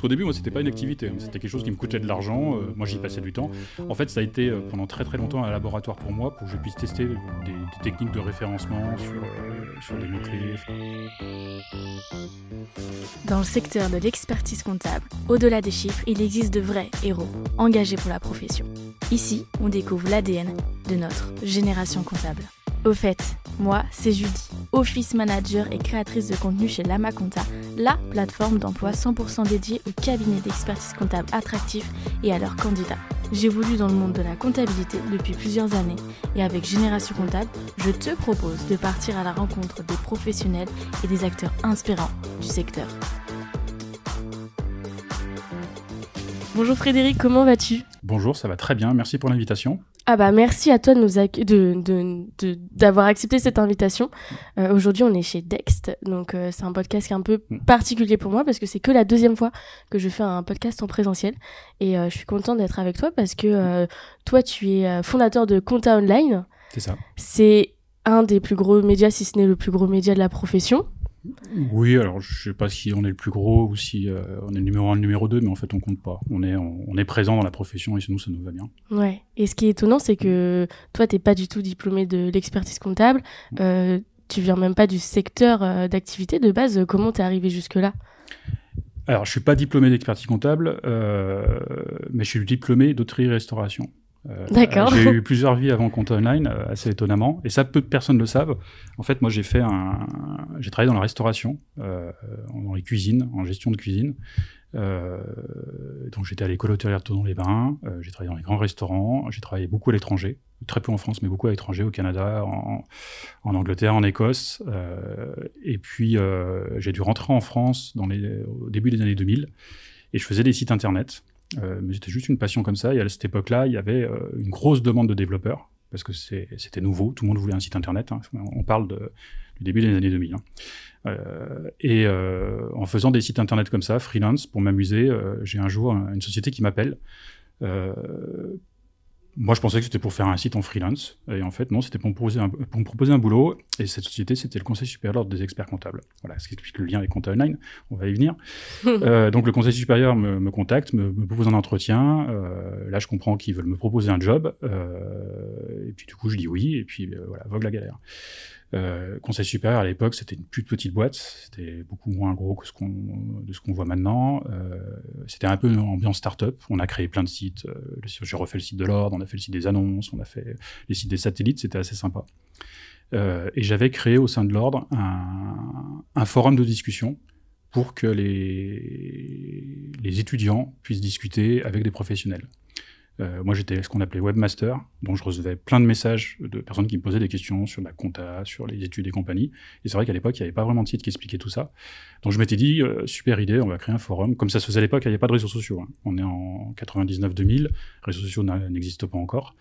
Au début, moi, c'était pas une activité, hein. C'était quelque chose qui me coûtait de l'argent. Moi, j'y passais du temps. En fait, ça a été pendant très très longtemps un laboratoire pour moi, pour que je puisse tester des techniques de référencement sur des mots-clés. Dans le secteur de l'expertise comptable, au-delà des chiffres, il existe de vrais héros, engagés pour la profession. Ici, on découvre l'ADN de notre génération comptable. Au fait, moi, c'est Judy, Office Manager et créatrice de contenu chez Lama Compta, la plateforme d'emploi 100% dédiée aux cabinets d'expertise comptable attractifs et à leurs candidats. J'évolue dans le monde de la comptabilité depuis plusieurs années et avec Génération Comptable, je te propose de partir à la rencontre des professionnels et des acteurs inspirants du secteur. Bonjour Frédéric, comment vas-tu ? Bonjour, ça va très bien. Merci pour l'invitation. Ah bah merci à toi d'avoir accepté cette invitation. Aujourd'hui, on est chez Dext, donc c'est un podcast qui est un peu particulier pour moi parce que c'est que la deuxième fois que je fais un podcast en présentiel et je suis contente d'être avec toi parce que toi, tu es fondateur de Compta Online. C'est ça. C'est un des plus gros médias, si ce n'est le plus gros média de la profession. Oui, alors je sais pas si on est le plus gros ou si on est le numéro 1, le numéro 2, mais en fait on compte pas. On est présent dans la profession et chez nous ça nous va bien. Ouais. Et ce qui est étonnant, c'est que toi t'es pas du tout diplômé de l'expertise comptable. Tu viens même pas du secteur d'activité de base. Comment t'es arrivé jusque là ? Alors je suis pas diplômé d'expertise comptable, mais je suis diplômé d'hôtellerie-restauration. D'accord. J'ai eu plusieurs vies avant Compta Online, assez étonnamment, et ça peu de personnes le savent. En fait, moi j'ai travaillé dans la restauration, dans les cuisines, en gestion de cuisine. Donc j'étais à l'école hôtelière de Thonon-les-Bains, j'ai travaillé dans les grands restaurants, j'ai travaillé beaucoup à l'étranger, très peu en France, mais beaucoup à l'étranger, au Canada, en Angleterre, en Écosse. Et puis j'ai dû rentrer en France au début des années 2000, et je faisais des sites internet. Mais c'était juste une passion comme ça, et à cette époque-là, il y avait une grosse demande de développeurs, parce que c'était nouveau, tout le monde voulait un site internet, hein. On parle du début des années 2000. En faisant des sites internet comme ça, freelance, pour m'amuser, j'ai un jour une société qui m'appelle. Moi, je pensais que c'était pour faire un site en freelance, et en fait, non, c'était pour me proposer un boulot, et cette société, c'était le Conseil supérieur de l'ordre des experts comptables. Voilà, ce qui explique le lien avec Compta Online, on va y venir. Donc, le Conseil supérieur me contacte, me propose un entretien, là, je comprends qu'ils veulent me proposer un job, et puis du coup, je dis oui, et puis voilà, vogue la galère. Conseil supérieur à l'époque, c'était une plus petite boîte, c'était beaucoup moins gros que ce qu'on voit maintenant. C'était un peu une ambiance start-up. On a créé plein de sites. J'ai refait le site de l'ordre, on a fait le site des annonces, on a fait les sites des satellites. C'était assez sympa. Et j'avais créé au sein de l'ordre un forum de discussion pour que les étudiants puissent discuter avec des professionnels. Moi, j'étais ce qu'on appelait webmaster, donc je recevais plein de messages de personnes qui me posaient des questions sur la compta, sur les études et compagnie. Et c'est vrai qu'à l'époque, il n'y avait pas vraiment de site qui expliquait tout ça. Donc je m'étais dit, super idée, on va créer un forum. Comme ça se faisait à l'époque, il n'y avait pas de réseaux sociaux, hein. On est en 99-2000, les réseaux sociaux n'existent pas encore.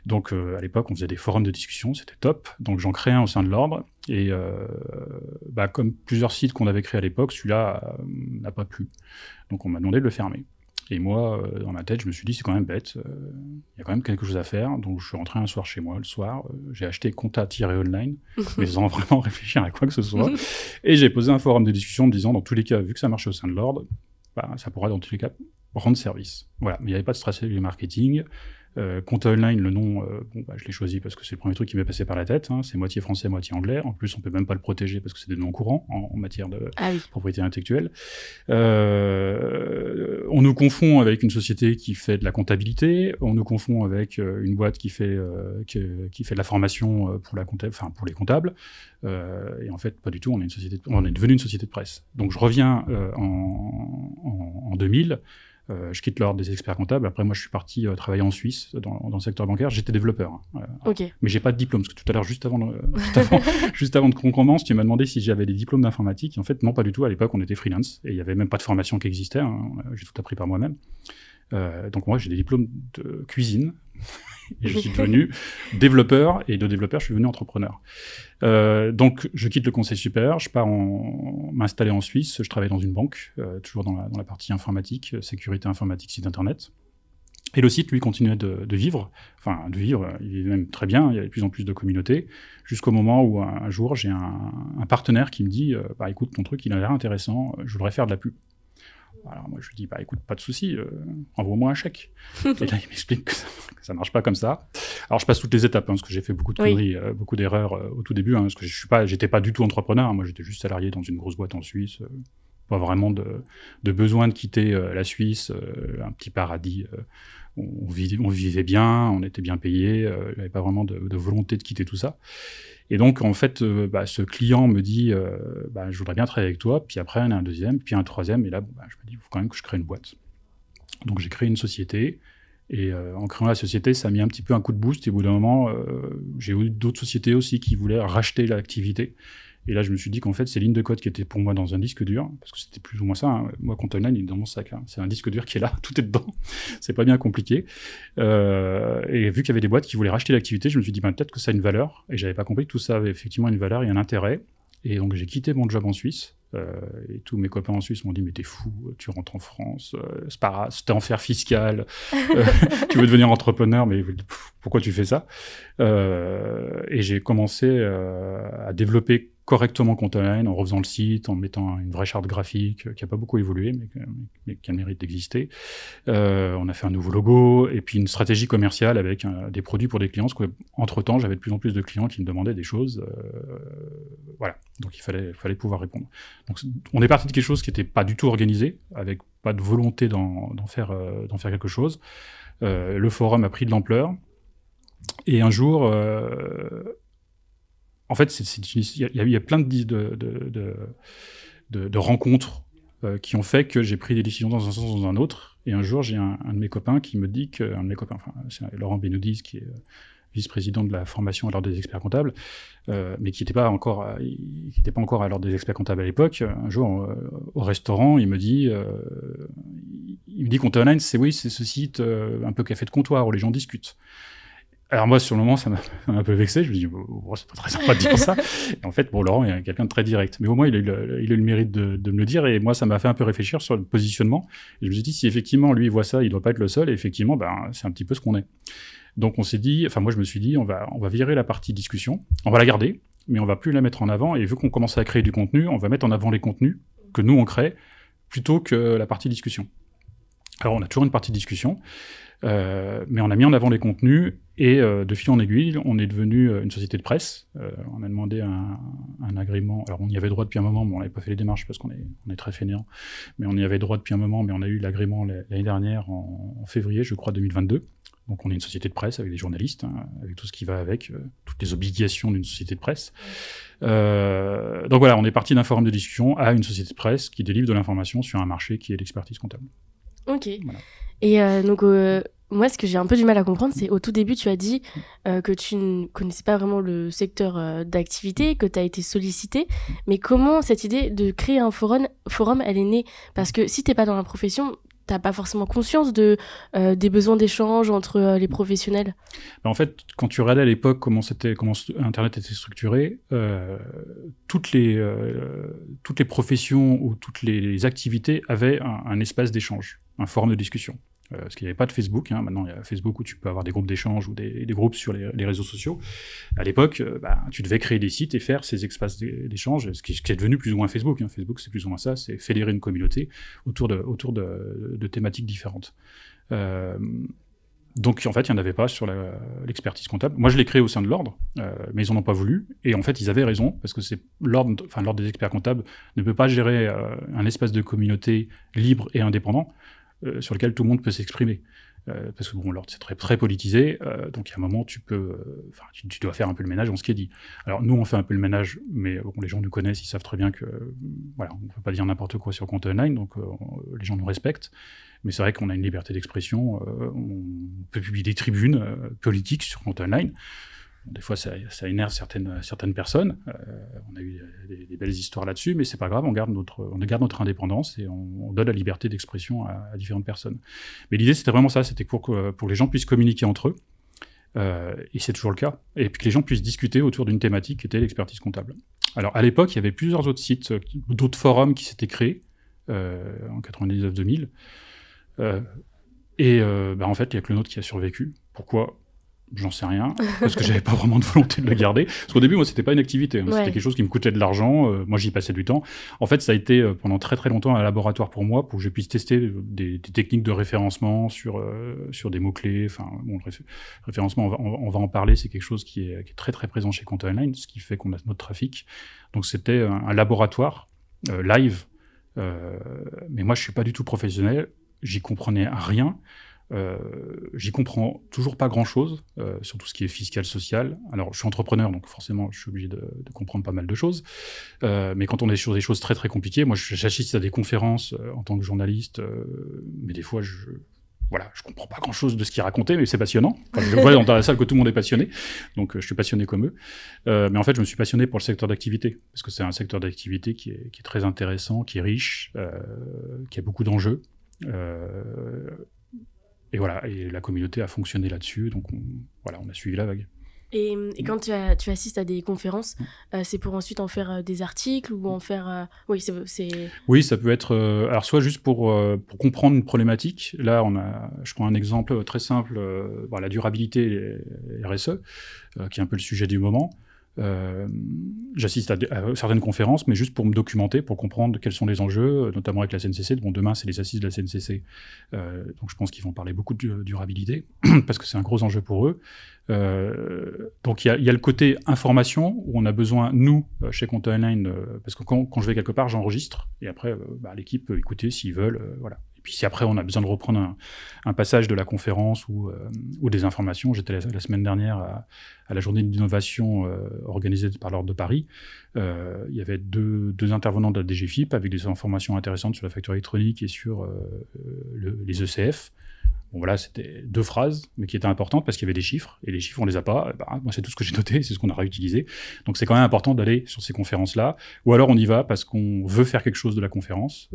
Donc à l'époque, on faisait des forums de discussion, c'était top. Donc j'en créais un au sein de l'ordre. Et comme plusieurs sites qu'on avait créés à l'époque, celui-là n'a pas plu. Donc on m'a demandé de le fermer. Et moi, dans ma tête, je me suis dit, c'est quand même bête, il y a quand même quelque chose à faire. Donc, je suis rentré un soir chez moi, le soir, j'ai acheté Compta-Online, mais sans vraiment réfléchir à quoi que ce soit. Et j'ai posé un forum de discussion en me disant, dans tous les cas, vu que ça marche au sein de l'ordre, ça pourra dans tous les cas rendre service. Voilà, mais il n'y avait pas de stratégie marketing. Compta Online, le nom, je l'ai choisi parce que c'est le premier truc qui m'est passé par la tête, hein. C'est moitié français, moitié anglais. En plus, on peut même pas le protéger parce que c'est des noms courants en matière de propriété intellectuelle. On nous confond avec une société qui fait de la comptabilité. On nous confond avec une boîte qui fait de la formation pour les comptables. Et en fait, pas du tout. On est devenu une société de presse. Donc, je reviens en 2000. Je quitte l'ordre des experts comptables. Après, moi, je suis parti travailler en Suisse dans le secteur bancaire. J'étais développeur, hein. Okay. Mais j'ai pas de diplôme. Parce que tout à l'heure, juste avant qu'on commence, tu m'as demandé si j'avais des diplômes d'informatique. En fait, non, pas du tout. À l'époque, on était freelance et il y avait même pas de formation qui existait, hein. J'ai tout appris par moi-même. Donc moi, j'ai des diplômes de cuisine. Et je suis devenu développeur, et de développeur, je suis devenu entrepreneur. Donc, je quitte le Conseil supérieur, je pars m'installer en Suisse, je travaille dans une banque, toujours dans la partie informatique, sécurité informatique, site internet. Et le site, lui, continuait de vivre. Enfin, de vivre, il vivait même très bien. Il y avait de plus en plus de communautés. Jusqu'au moment où, un jour, j'ai un partenaire qui me dit bah, écoute, ton truc, il a l'air intéressant. Je voudrais faire de la pub. Alors, moi, je lui dis bah, écoute, pas de souci. Envoie-moi un chèque. Et là, il m'explique que ça marche pas comme ça. Alors, je passe toutes les étapes, parce que j'ai fait beaucoup de conneries, beaucoup d'erreurs au tout début. Parce que j'étais pas du tout entrepreneur. Moi, j'étais juste salarié dans une grosse boîte en Suisse. Pas vraiment de besoin de quitter la Suisse, un petit paradis. On vivait bien, on était bien payé, j'avais pas vraiment de volonté de quitter tout ça. Et donc, en fait, ce client me dit je voudrais bien travailler avec toi. Puis après, il y en a un deuxième, puis un troisième. Et là, je me dis, il faut quand même que je crée une boîte. Donc, j'ai créé une société. Et en créant la société, ça a mis un petit peu un coup de boost. Et au bout d'un moment, j'ai eu d'autres sociétés aussi qui voulaient racheter l'activité. Et là, je me suis dit qu'en fait, ces lignes de code qui étaient pour moi dans un disque dur, parce que c'était plus ou moins ça, hein. Moi, Content9, il est dans mon sac. Hein. C'est un disque dur qui est là, tout est dedans. C'est pas bien compliqué. Et vu qu'il y avait des boîtes qui voulaient racheter l'activité, je me suis dit peut-être que ça a une valeur. Et j'avais pas compris que tout ça avait effectivement une valeur et un intérêt. Et donc, j'ai quitté mon job en Suisse. Et tous mes copains en Suisse m'ont dit mais t'es fou, tu rentres en France, c'est pas grave, c'était enfer fiscal, tu veux devenir entrepreneur, mais pourquoi tu fais ça? Et j'ai commencé à développer correctement Content9 en refaisant le site, en mettant une vraie charte graphique qui n'a pas beaucoup évolué, mais qui a le mérite d'exister. On a fait un nouveau logo et puis une stratégie commerciale avec des produits pour des clients, parce qu'entre-temps, j'avais de plus en plus de clients qui me demandaient des choses. Voilà, donc il fallait pouvoir répondre. Donc on est parti de quelque chose qui n'était pas du tout organisé, avec pas de volonté d'en faire quelque chose. Le forum a pris de l'ampleur. Et un jour... en fait, il y a plein de rencontres qui ont fait que j'ai pris des décisions dans un sens ou dans un autre. Et un jour, j'ai un de mes copains qui me dit que... c'est Laurent Benoudis, qui est vice-président de la formation à l'ordre des experts comptables, mais qui n'était pas encore à l'ordre des experts comptables à l'époque. Un jour, au restaurant, il me dit Content9, c'est ce site un peu café de comptoir où les gens discutent. Alors moi, sur le moment, ça m'a un peu vexé. Je me dis, c'est pas très sympa de dire ça. Et en fait, Laurent est quelqu'un de très direct. Mais au moins, il a eu le mérite de me le dire. Et moi, ça m'a fait un peu réfléchir sur le positionnement. Et je me suis dit, si effectivement, lui, il voit ça, il doit pas être le seul. Et effectivement, c'est un petit peu ce qu'on est. Donc, moi, je me suis dit, on va virer la partie discussion. On va la garder, mais on va plus la mettre en avant. Et vu qu'on commence à créer du contenu, on va mettre en avant les contenus que nous, on crée, plutôt que la partie discussion. Alors, on a toujours une partie discussion. Mais on a mis en avant les contenus et de fil en aiguille, on est devenu une société de presse. On a demandé un agrément. Alors on y avait droit depuis un moment, mais on n'avait pas fait les démarches parce qu'on est très fainéants. Mais on y avait droit depuis un moment, mais on a eu l'agrément l'année dernière en février, je crois, 2022. Donc on est une société de presse avec des journalistes, avec tout ce qui va avec, toutes les obligations d'une société de presse. Donc voilà, on est parti d'un forum de discussion à une société de presse qui délivre de l'information sur un marché qui est l'expertise comptable. Ok. Voilà. Et donc, moi, ce que j'ai un peu du mal à comprendre, c'est au tout début, tu as dit que tu ne connaissais pas vraiment le secteur d'activité, que tu as été sollicité. Mais comment cette idée de créer un forum, elle est née? Parce que si tu n'es pas dans la profession, tu n'as pas forcément conscience des besoins d'échange entre les professionnels. En fait, quand tu regardais à l'époque comment Internet était structuré, toutes les professions ou toutes les activités avaient un espace d'échange, un forum de discussion. Parce qu'il n'y avait pas de Facebook. Maintenant, il y a Facebook où tu peux avoir des groupes d'échange ou des groupes sur les réseaux sociaux. À l'époque, tu devais créer des sites et faire ces espaces d'échange, ce qui est devenu plus ou moins Facebook. Facebook, c'est plus ou moins ça, c'est fédérer une communauté autour de thématiques différentes. Donc, en fait, il n'y en avait pas sur l'expertise comptable. Moi, je l'ai créé au sein de l'ordre, mais ils n'en ont pas voulu. Et en fait, ils avaient raison, parce que l'ordre des experts comptables ne peut pas gérer un espace de communauté libre et indépendant sur lequel tout le monde peut s'exprimer. Parce que l'ordre, c'est très, très politisé, donc il y a un moment, tu dois faire un peu le ménage dans ce qui est dit. Alors, nous, on fait un peu le ménage, mais les gens nous connaissent, ils savent très bien que, on ne peut pas dire n'importe quoi sur Content9, donc les gens nous respectent. Mais c'est vrai qu'on a une liberté d'expression, on peut publier des tribunes politiques sur Content9. Des fois, ça énerve certaines personnes. On a eu des belles histoires là-dessus, mais c'est pas grave, on garde notre indépendance et on donne la liberté d'expression à différentes personnes. Mais l'idée, c'était vraiment ça, c'était pour que les gens puissent communiquer entre eux, et c'est toujours le cas, et puis que les gens puissent discuter autour d'une thématique qui était l'expertise comptable. Alors, à l'époque, il y avait plusieurs autres sites, d'autres forums qui s'étaient créés en 99-2000. Et en fait, il y a que le nôtre qui a survécu. Pourquoi ? J'en sais rien, parce que j'avais pas vraiment de volonté de le garder. Parce qu'au début, moi, c'était pas une activité, c'était quelque chose qui me coûtait de l'argent. Moi, j'y passais du temps. En fait, ça a été pendant très très longtemps un laboratoire pour moi, pour que je puisse tester des techniques de référencement sur des mots clés. Enfin, bon, le référencement, on va en parler. C'est quelque chose qui est très très présent chez Compte Online, ce qui fait qu'on a notre trafic. Donc, c'était un laboratoire live. Mais moi, je suis pas du tout professionnel. J'y comprenais rien. J'y comprends toujours pas grand-chose sur tout ce qui est fiscal, social. Alors, je suis entrepreneur, donc forcément, je suis obligé de comprendre pas mal de choses. Mais quand on est sur des choses très très compliquées, moi, j'assiste à des conférences en tant que journaliste, mais des fois, je comprends pas grand-chose de ce qu'ils racontaient, mais c'est passionnant. Enfin, je vois dans la salle que tout le monde est passionné, donc je suis passionné comme eux. Mais en fait, je me suis passionné pour le secteur d'activité, parce que c'est un secteur d'activité qui est très intéressant, qui est riche, qui a beaucoup d'enjeux. Et voilà, et la communauté a fonctionné là-dessus, donc on a suivi la vague. Et quand tu assistes à des conférences, c'est pour ensuite en faire des articles ou en faire... Oui, Oui, ça peut être... alors, soit juste pour comprendre une problématique. Là, je prends un exemple très simple, la durabilité et RSE, qui est un peu le sujet du moment. J'assiste à certaines conférences, mais juste pour me documenter, pour comprendre quels sont les enjeux, notamment avec la CNCC. Bon, demain, c'est les assises de la CNCC. Donc, je pense qu'ils vont parler beaucoup de durabilité, parce que c'est un gros enjeu pour eux. Donc, il y a le côté information, où on a besoin, nous, chez Compte Online, parce que quand je vais quelque part, j'enregistre, et après, l'équipe peut écouter s'ils veulent, voilà. Puis si après on a besoin de reprendre un passage de la conférence ou des informations, j'étais la semaine dernière à la journée d'innovation organisée par l'Ordre de Paris. Il y avait deux intervenants de la DGFiP avec des informations intéressantes sur la facture électronique et sur les ECF. Bon, voilà, c'était 2 phrases, mais qui étaient importantes parce qu'il y avait des chiffres, et les chiffres, on les a pas. Moi, c'est tout ce que j'ai noté, c'est ce qu'on a réutilisé. Donc, c'est quand même important d'aller sur ces conférences-là, ou alors on y va parce qu'on veut faire quelque chose de la conférence,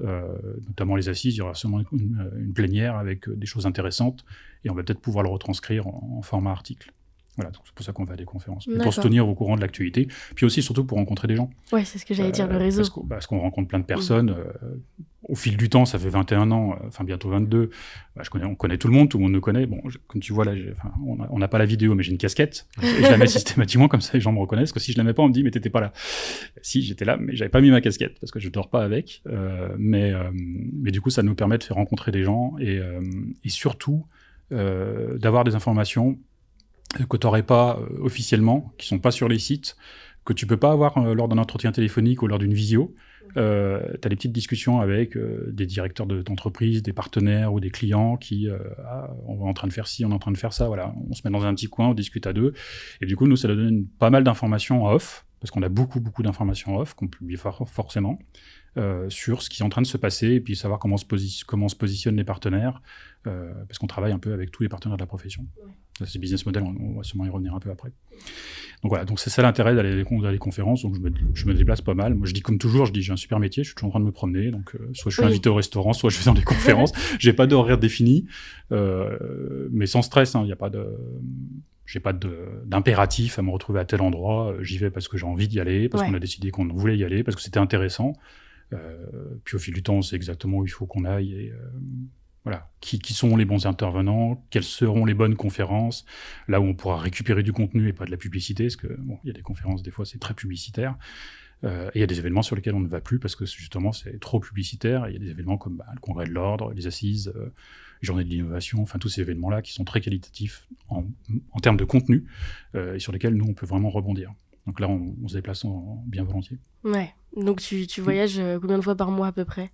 notamment les assises, il y aura sûrement une plénière avec des choses intéressantes, et on va peut-être pouvoir le retranscrire en format article. Voilà, donc c'est pour ça qu'on va à des conférences. Pour se tenir au courant de l'actualité, puis aussi surtout pour rencontrer des gens. Ouais, c'est ce que j'allais dire, le réseau. Parce qu'on rencontre plein de personnes. Au fil du temps, ça fait 21 ans, bientôt 22. On connaît tout le monde nous connaît. Bon, comme tu vois là, on n'a pas la vidéo, mais j'ai une casquette. Et je la mets systématiquement, comme ça les gens me reconnaissent. Parce que si je la mets pas, on me dit, mais t'étais pas là. Si, j'étais là, mais j'avais pas mis ma casquette, parce que je dors pas avec. Mais du coup, ça nous permet de faire rencontrer des gens et surtout d'avoir des informations que tu n'aurais pas officiellement, qui sont pas sur les sites, que tu peux pas avoir lors d'un entretien téléphonique ou lors d'une visio. Tu as des petites discussions avec des directeurs d'entreprise, des partenaires ou des clients qui on est en train de faire ci, on est en train de faire ça, voilà. On se met dans un petit coin, on discute à deux. Et du coup, nous, ça nous donne pas mal d'informations en off, parce qu'on a beaucoup d'informations en off qu'on publie forcément, sur ce qui est en train de se passer, et puis savoir comment se positionnent les partenaires, parce qu'on travaille un peu avec tous les partenaires de la profession. Ouais. Ça, c'est business model, on va sûrement y revenir un peu après. Donc voilà, donc c'est ça l'intérêt d'aller à les conférences, donc je me déplace pas mal. Moi, je dis comme toujours, j'ai un super métier, je suis toujours en train de me promener, donc soit je suis invité au restaurant, soit je vais dans des conférences. J'ai pas d'horaire défini, mais sans stress, il y a pas de... J'ai pas d'impératif à me retrouver à tel endroit. J'y vais parce que j'ai envie d'y aller, parce qu'on a décidé qu'on voulait y aller, parce que c'était intéressant. Puis au fil du temps, on sait exactement où il faut qu'on aille. Et voilà, qui sont les bons intervenants, quelles seront les bonnes conférences, là où on pourra récupérer du contenu et pas de la publicité, parce que bon, il y a des conférences, des fois, c'est très publicitaire. Et il y a des événements sur lesquels on ne va plus parce que justement, c'est trop publicitaire. Il y a des événements comme le Congrès de l'Ordre, les assises, les journées de l'innovation, enfin tous ces événements-là qui sont très qualitatifs en termes de contenu et sur lesquels nous, on peut vraiment rebondir. Donc là, on se déplace bien volontiers. Ouais, donc tu voyages combien de fois par mois à peu près ?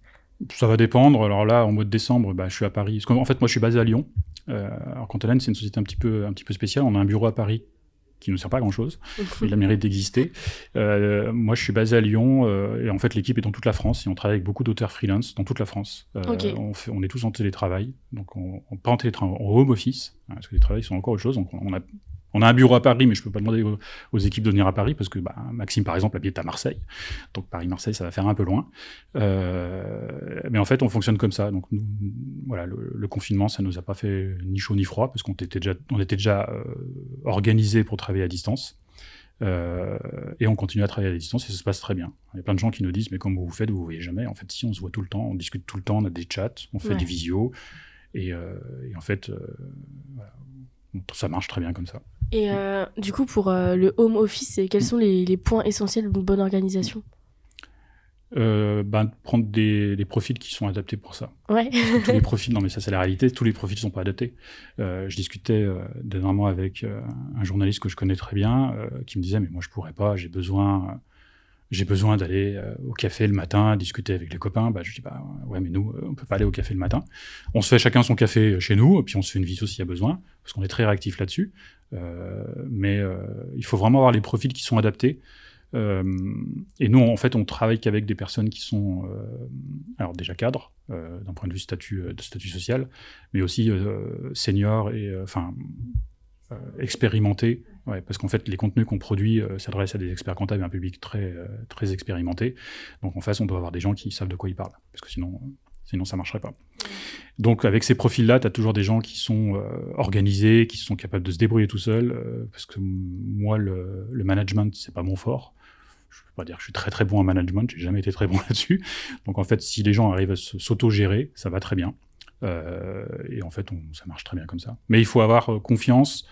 Ça va dépendre. Alors là, en mois de décembre, je suis à Paris. Parce qu'en fait, moi, je suis basé à Lyon. Alors, Compte Online, c'est une société un petit peu spéciale. On a un bureau à Paris qui ne sert pas à grand-chose, mais il a mérite d'exister. Moi, je suis basé à Lyon, et en fait, l'équipe est dans toute la France, et on travaille avec beaucoup d'auteurs freelance dans toute la France. Okay. On est tous en télétravail, donc pas en télétravail, en home office, parce que les travails sont encore autre chose. Donc, on a un bureau à Paris, mais je peux pas demander aux équipes de venir à Paris, parce que Maxime, par exemple, habite à Marseille. Donc, Paris-Marseille, ça va faire un peu loin. Mais en fait, on fonctionne comme ça. Donc, nous, voilà, le confinement, ça nous a pas fait ni chaud ni froid, parce qu'on était déjà organisés pour travailler à distance. Et on continue à travailler à distance et ça se passe très bien. Il y a plein de gens qui nous disent, mais comment vous faites, vous voyez jamais. En fait, si, on se voit tout le temps, on discute tout le temps, on a des chats, on fait des visios. Et en fait, voilà, ça marche très bien comme ça. Et du coup, pour le home office, quels sont les points essentiels d'une bonne organisation ? Prendre des profils qui sont adaptés pour ça. Ouais. Tous les profils, non mais ça c'est la réalité, tous les profils sont pas adaptés. Je discutais dernièrement avec un journaliste que je connais très bien, qui me disait mais moi je pourrais pas, j'ai besoin d'aller au café le matin, discuter avec les copains. Je dis ouais mais nous on peut pas aller au café le matin. On se fait chacun son café chez nous, et puis on se fait une visio s'il y a besoin, parce qu'on est très réactif là-dessus. Mais il faut vraiment avoir les profils qui sont adaptés. Et nous, en fait, on travaille qu'avec des personnes qui sont alors déjà cadres, d'un point de vue statut social, mais aussi seniors et expérimentés. Ouais, parce qu'en fait, les contenus qu'on produit s'adressent à des experts comptables et un public très, très expérimenté. Donc en face, on doit avoir des gens qui savent de quoi ils parlent, parce que sinon ça marcherait pas. Donc avec ces profils-là, tu as toujours des gens qui sont organisés, qui sont capables de se débrouiller tout seuls, parce que moi, le management, c'est pas mon fort. Je peux pas dire que je suis très très bon en management, j'ai jamais été très bon là-dessus. Donc en fait, si les gens arrivent à s'auto-gérer, ça va très bien. Et en fait, ça marche très bien comme ça. Mais il faut avoir confiance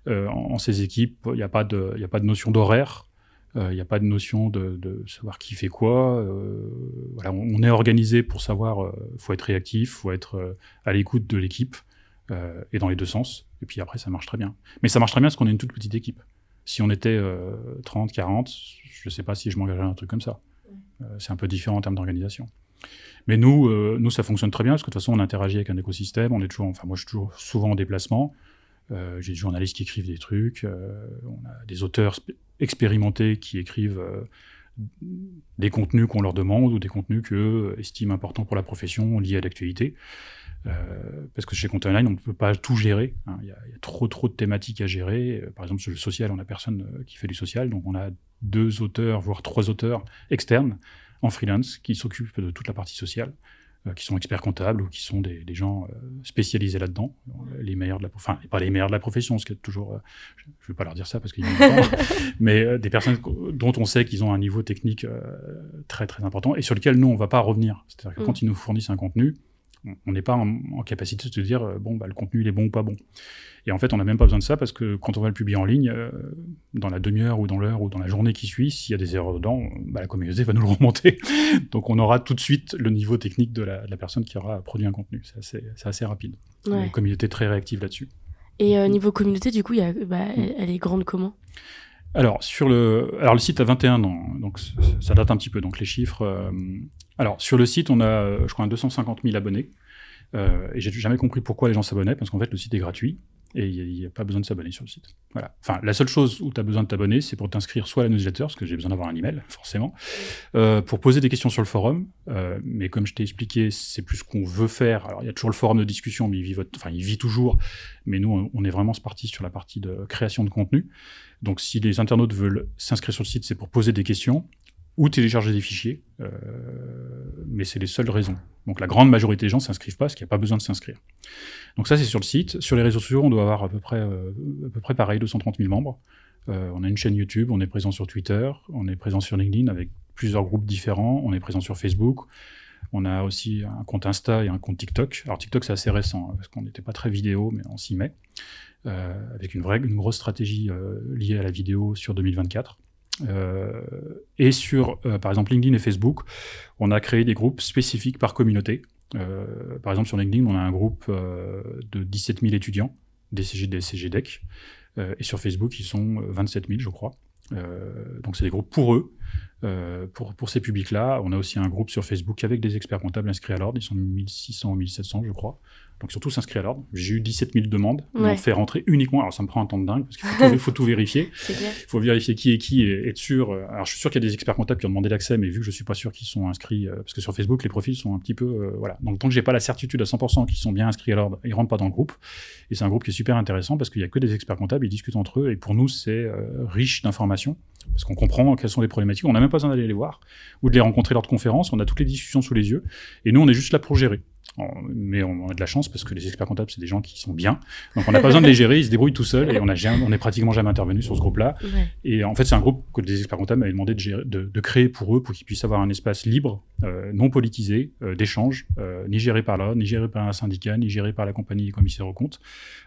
en ces équipes. Il n'y a pas de notion d'horaire. Il n'y a pas de notion de savoir qui fait quoi. Voilà, on est organisé pour savoir. Faut être réactif, faut être à l'écoute de l'équipe et dans les deux sens. Et puis après, ça marche très bien. Mais ça marche très bien parce qu'on est une toute petite équipe. Si on était 30, 40, je ne sais pas si je m'engagerais dans un truc comme ça. C'est un peu différent en termes d'organisation. Mais nous, ça fonctionne très bien parce que de toute façon, on interagit avec un écosystème. On est toujours, moi, je suis toujours souvent en déplacement. J'ai des journalistes qui écrivent des trucs. On a des auteurs expérimentés qui écrivent des contenus qu'on leur demande ou des contenus qu'eux estiment importants pour la profession liés à l'actualité. Parce que chez Content Online, on ne peut pas tout gérer. Il y a trop de thématiques à gérer. Par exemple, sur le social, on n'a personne qui fait du social. Donc, on a 2 auteurs, voire 3 auteurs externes en freelance qui s'occupent de toute la partie sociale, qui sont experts comptables ou qui sont des gens spécialisés là-dedans. Les meilleurs pas les meilleurs de la profession, ce qui est toujours... je ne vais pas leur dire ça parce qu'ils n'ont pas, mais des personnes dont on sait qu'ils ont un niveau technique très, très important et sur lequel nous, on ne va pas revenir. C'est-à-dire que quand ils nous fournissent un contenu, on n'est pas en capacité de se dire le contenu il est bon ou pas bon. Et en fait, on n'a même pas besoin de ça parce que quand on va le publier en ligne, dans la demi-heure ou dans l'heure ou dans la journée qui suit, s'il y a des erreurs dedans, la communauté va nous le remonter. Donc on aura tout de suite le niveau technique de la personne qui aura produit un contenu. C'est assez rapide. Ouais. Une communauté très réactive là-dessus. Et niveau communauté, du coup, elle est grande comment ? Alors, le site a 21 ans, donc ça date un petit peu, donc les chiffres... Alors, sur le site, on a, je crois, 250 000 abonnés, et j'ai jamais compris pourquoi les gens s'abonnaient, parce qu'en fait, le site est gratuit, et il n'y a pas besoin de s'abonner sur le site. Voilà. Enfin, la seule chose où tu as besoin de t'abonner, c'est pour t'inscrire soit à la newsletter, parce que j'ai besoin d'avoir un email, forcément, pour poser des questions sur le forum, mais comme je t'ai expliqué, c'est plus ce qu'on veut faire. Alors, il y a toujours le forum de discussion, mais il vit toujours, mais nous, on est vraiment parti sur la partie de création de contenu. Donc, si les internautes veulent s'inscrire sur le site, c'est pour poser des questions ou télécharger des fichiers, mais c'est les seules raisons. Donc, la grande majorité des gens ne s'inscrivent pas parce qu'il n'y a pas besoin de s'inscrire. Donc, ça, c'est sur le site. Sur les réseaux sociaux, on doit avoir à peu près pareil, 230 000 membres. On a une chaîne YouTube, on est présent sur Twitter, on est présent sur LinkedIn avec plusieurs groupes différents, on est présent sur Facebook. On a aussi un compte Insta et un compte TikTok. Alors, TikTok, c'est assez récent, parce qu'on n'était pas très vidéo, mais on s'y met. Avec une grosse stratégie liée à la vidéo sur 2024. Et sur, par exemple, LinkedIn et Facebook, on a créé des groupes spécifiques par communauté. Par exemple, sur LinkedIn, on a un groupe de 17 000 étudiants, DCG, DEC. Et sur Facebook, ils sont 27 000, je crois. Donc, c'est des groupes pour eux, pour ces publics-là. On a aussi un groupe sur Facebook avec des experts comptables inscrits à l'ordre. Ils sont 1600 ou 1700, je crois. Donc, surtout s'inscrire à l'ordre. J'ai eu 17 000 demandes. Ouais. On fait rentrer uniquement. Alors, ça me prend un temps de dingue parce qu'il faut tout vérifier. Il faut vérifier qui est qui et être sûr. Alors, je suis sûr qu'il y a des experts comptables qui ont demandé l'accès, mais vu que je suis pas sûr qu'ils sont inscrits, parce que sur Facebook, les profils sont un petit peu, voilà. Donc, tant que j'ai pas la certitude à 100% qu'ils sont bien inscrits à l'ordre, ils rentrent pas dans le groupe. Et c'est un groupe qui est super intéressant parce qu'il y a que des experts comptables, ils discutent entre eux. Et pour nous, c'est riche d'informations parce qu'on comprend quelles sont les problématiques. On n'a même pas besoin d'aller les voir ou de les rencontrer lors de conférences. On a toutes les discussions sous les yeux. Et nous, on est juste là pour gérer. Mais on a de la chance parce que les experts comptables, c'est des gens qui sont bien. Donc on n'a pas besoin de les gérer, ils se débrouillent tout seuls et on est pratiquement jamais intervenu sur ce groupe-là. Ouais. Et en fait, c'est un groupe que des experts comptables m'avaient demandé de créer pour eux, pour qu'ils puissent avoir un espace libre, non politisé, d'échange, ni géré par là, ni géré par un syndicat, ni géré par la compagnie des commissaires aux comptes,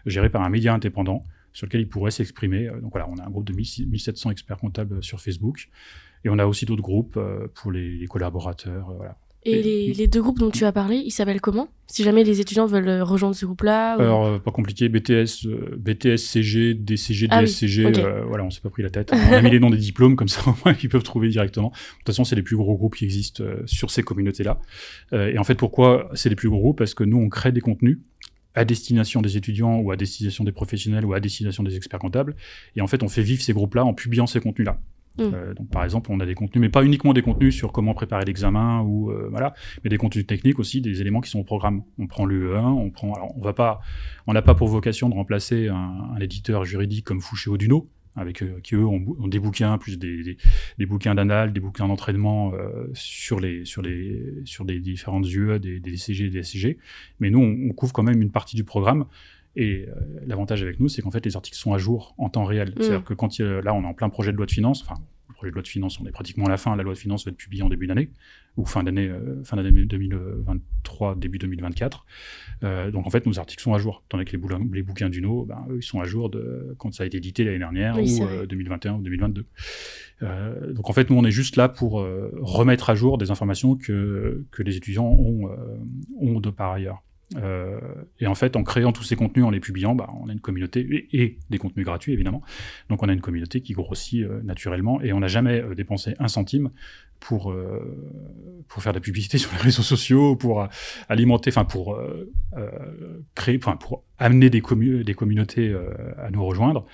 géré par un média indépendant sur lequel ils pourraient s'exprimer. Donc voilà, on a un groupe de 1700 experts comptables sur Facebook. Et on a aussi d'autres groupes pour les collaborateurs. Voilà. Et les deux groupes dont tu as parlé, ils s'appellent comment? Si jamais les étudiants veulent rejoindre ce groupe-là ou... Alors, pas compliqué, BTS CG, DCG, Ah oui, DSCG, ok. voilà, on s'est pas pris la tête. On a mis les noms des diplômes, comme ça, au moins, ils peuvent trouver directement. De toute façon, c'est les plus gros groupes qui existent sur ces communautés-là. Et en fait, pourquoi c'est les plus gros groupes? Parce que nous, on crée des contenus à destination des étudiants ou à destination des professionnels ou à destination des experts comptables. Et en fait, on fait vivre ces groupes-là en publiant ces contenus-là. Donc, par exemple, on a des contenus, mais pas uniquement des contenus sur comment préparer l'examen ou voilà, mais des contenus techniques aussi, des éléments qui sont au programme. On prend l'UE1, alors on n'a pas pour vocation de remplacer un éditeur juridique comme Fouché Auduno, avec qui eux ont des bouquins plus des bouquins d'annales, des bouquins d'entraînement sur des différentes UE, des DCG et des SCG. Mais nous, on couvre quand même une partie du programme. Et l'avantage avec nous, c'est qu'en fait, les articles sont à jour en temps réel. C'est-à-dire que quand là, on est en plein projet de loi de finances, enfin, le projet de loi de finances, on est pratiquement à la fin, la loi de finances va être publiée en début d'année, ou fin d'année 2023, début 2024. Donc en fait, nos articles sont à jour, tandis que les bouquins d'UNO, eux, ils sont à jour quand ça a été édité l'année dernière, ou 2021 ou 2022. Donc en fait, nous, on est juste là pour remettre à jour des informations que les étudiants ont de par ailleurs. Et en fait, en créant tous ces contenus, en les publiant, on a une communauté et des contenus gratuits évidemment. Donc on a une communauté qui grossit naturellement et on n'a jamais dépensé un centime pour faire de la publicité sur les réseaux sociaux, pour alimenter, enfin pour créer, enfin pour amener des communautés à nous rejoindre.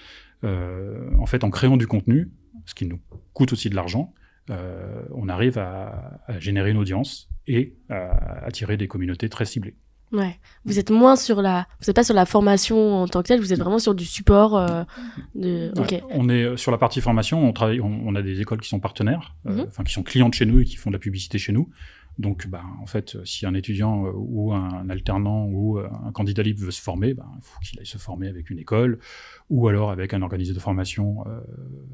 En fait, en créant du contenu, ce qui nous coûte aussi de l'argent, on arrive à générer une audience et à attirer des communautés très ciblées. Ouais. Vous êtes moins vous êtes pas sur la formation en tant que telle, vous êtes vraiment sur du support Ok. Ouais, on est sur la partie formation, on a des écoles qui sont partenaires, qui sont clientes chez nous et qui font de la publicité chez nous. Donc, en fait, si un étudiant ou un alternant ou un candidat libre veut se former, il faut qu'il aille se former avec une école ou alors avec un organisme de formation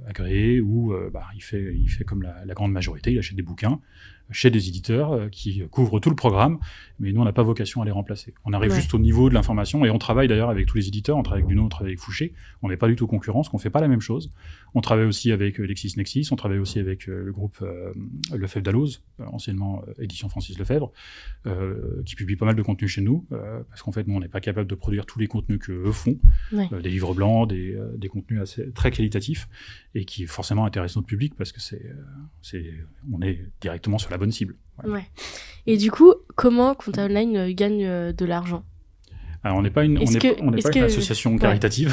agréé ou il fait comme la grande majorité, il achète des bouquins chez des éditeurs qui couvrent tout le programme, mais nous, on n'a pas vocation à les remplacer. On arrive juste au niveau de l'information et on travaille d'ailleurs avec tous les éditeurs, on travaille avec Duno, on travaille avec Fouché, on n'est pas du tout concurrents, parce qu'on ne fait pas la même chose. On travaille aussi avec LexisNexis, on travaille aussi avec le groupe Lefebvre Dalloz, anciennement Édition Francis Lefebvre, qui publie pas mal de contenu chez nous, parce qu'en fait, nous, on n'est pas capable de produire tous les contenus qu'eux font, des livres blancs, des contenus très qualitatifs, et qui forcément intéressent notre public, parce que on est directement sur la bonne cible. Voilà. Ouais. Et du coup, comment Compta Online gagne de l'argent ? Alors, on n'est pas une association caritative.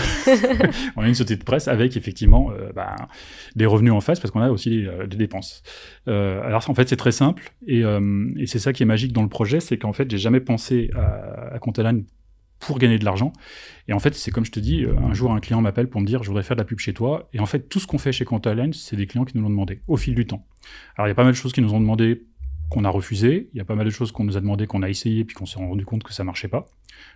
On a une société de presse avec effectivement des revenus en face parce qu'on a aussi des dépenses. Alors en fait c'est très simple et c'est ça qui est magique dans le projet, c'est qu'en fait j'ai jamais pensé à Compta Online pour gagner de l'argent. Et en fait c'est comme je te dis, un jour un client m'appelle pour me dire je voudrais faire de la pub chez toi. Et en fait tout ce qu'on fait chez Compta Online, c'est des clients qui nous l'ont demandé au fil du temps. Alors il y a pas mal de choses qui nous ont demandé qu'on a refusé, il y a pas mal de choses qu'on nous a demandé, qu'on a essayé, puis qu'on s'est rendu compte que ça marchait pas.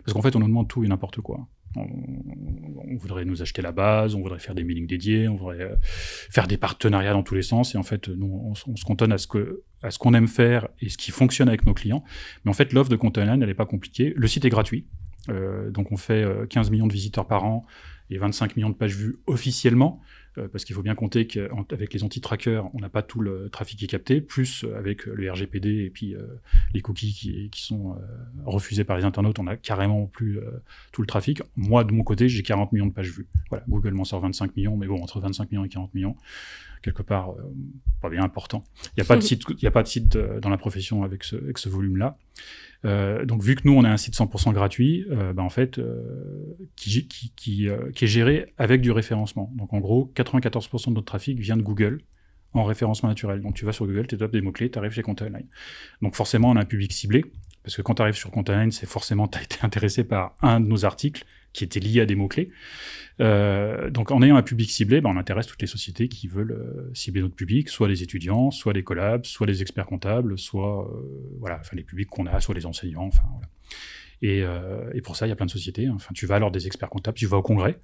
Parce qu'en fait, on nous demande tout et n'importe quoi. On voudrait nous acheter la base, on voudrait faire des mailings dédiés, on voudrait faire des partenariats dans tous les sens. Et en fait, nous, on se cantonne à ce qu'on aime faire et ce qui fonctionne avec nos clients. Mais en fait, l'offre de Compta Online, elle n'est pas compliquée. Le site est gratuit. Donc, on fait 15 millions de visiteurs par an et 25 millions de pages vues officiellement. Parce qu'il faut bien compter qu'avec les anti-trackers, on n'a pas tout le trafic qui est capté, plus avec le RGPD et puis les cookies qui sont refusés par les internautes, on a carrément plus tout le trafic. Moi, de mon côté, j'ai 40 millions de pages vues. Voilà, Google m'en sort 25 millions, mais bon, entre 25 millions et 40 millions, quelque part, pas bien important. Il n'y a pas de site dans la profession avec ce volume-là. Donc, vu que nous, on a un site 100% gratuit, en fait, qui est géré avec du référencement. Donc, en gros, 94% de notre trafic vient de Google en référencement naturel. Donc, tu vas sur Google, tu tapes des mots-clés, tu arrives chez Compta Online. Donc, forcément, on a un public ciblé, Parce que quand tu arrives sur Content9, c'est forcément, tu as été intéressé par un de nos articles qui était lié à des mots-clés. Donc, en ayant un public ciblé, on intéresse toutes les sociétés qui veulent cibler notre public, soit les étudiants, soit les collabs, soit les experts comptables, soit les publics qu'on a, soit les enseignants. Voilà. Et pour ça, il y a plein de sociétés. Enfin, tu vas lors des experts comptables, tu vas au congrès,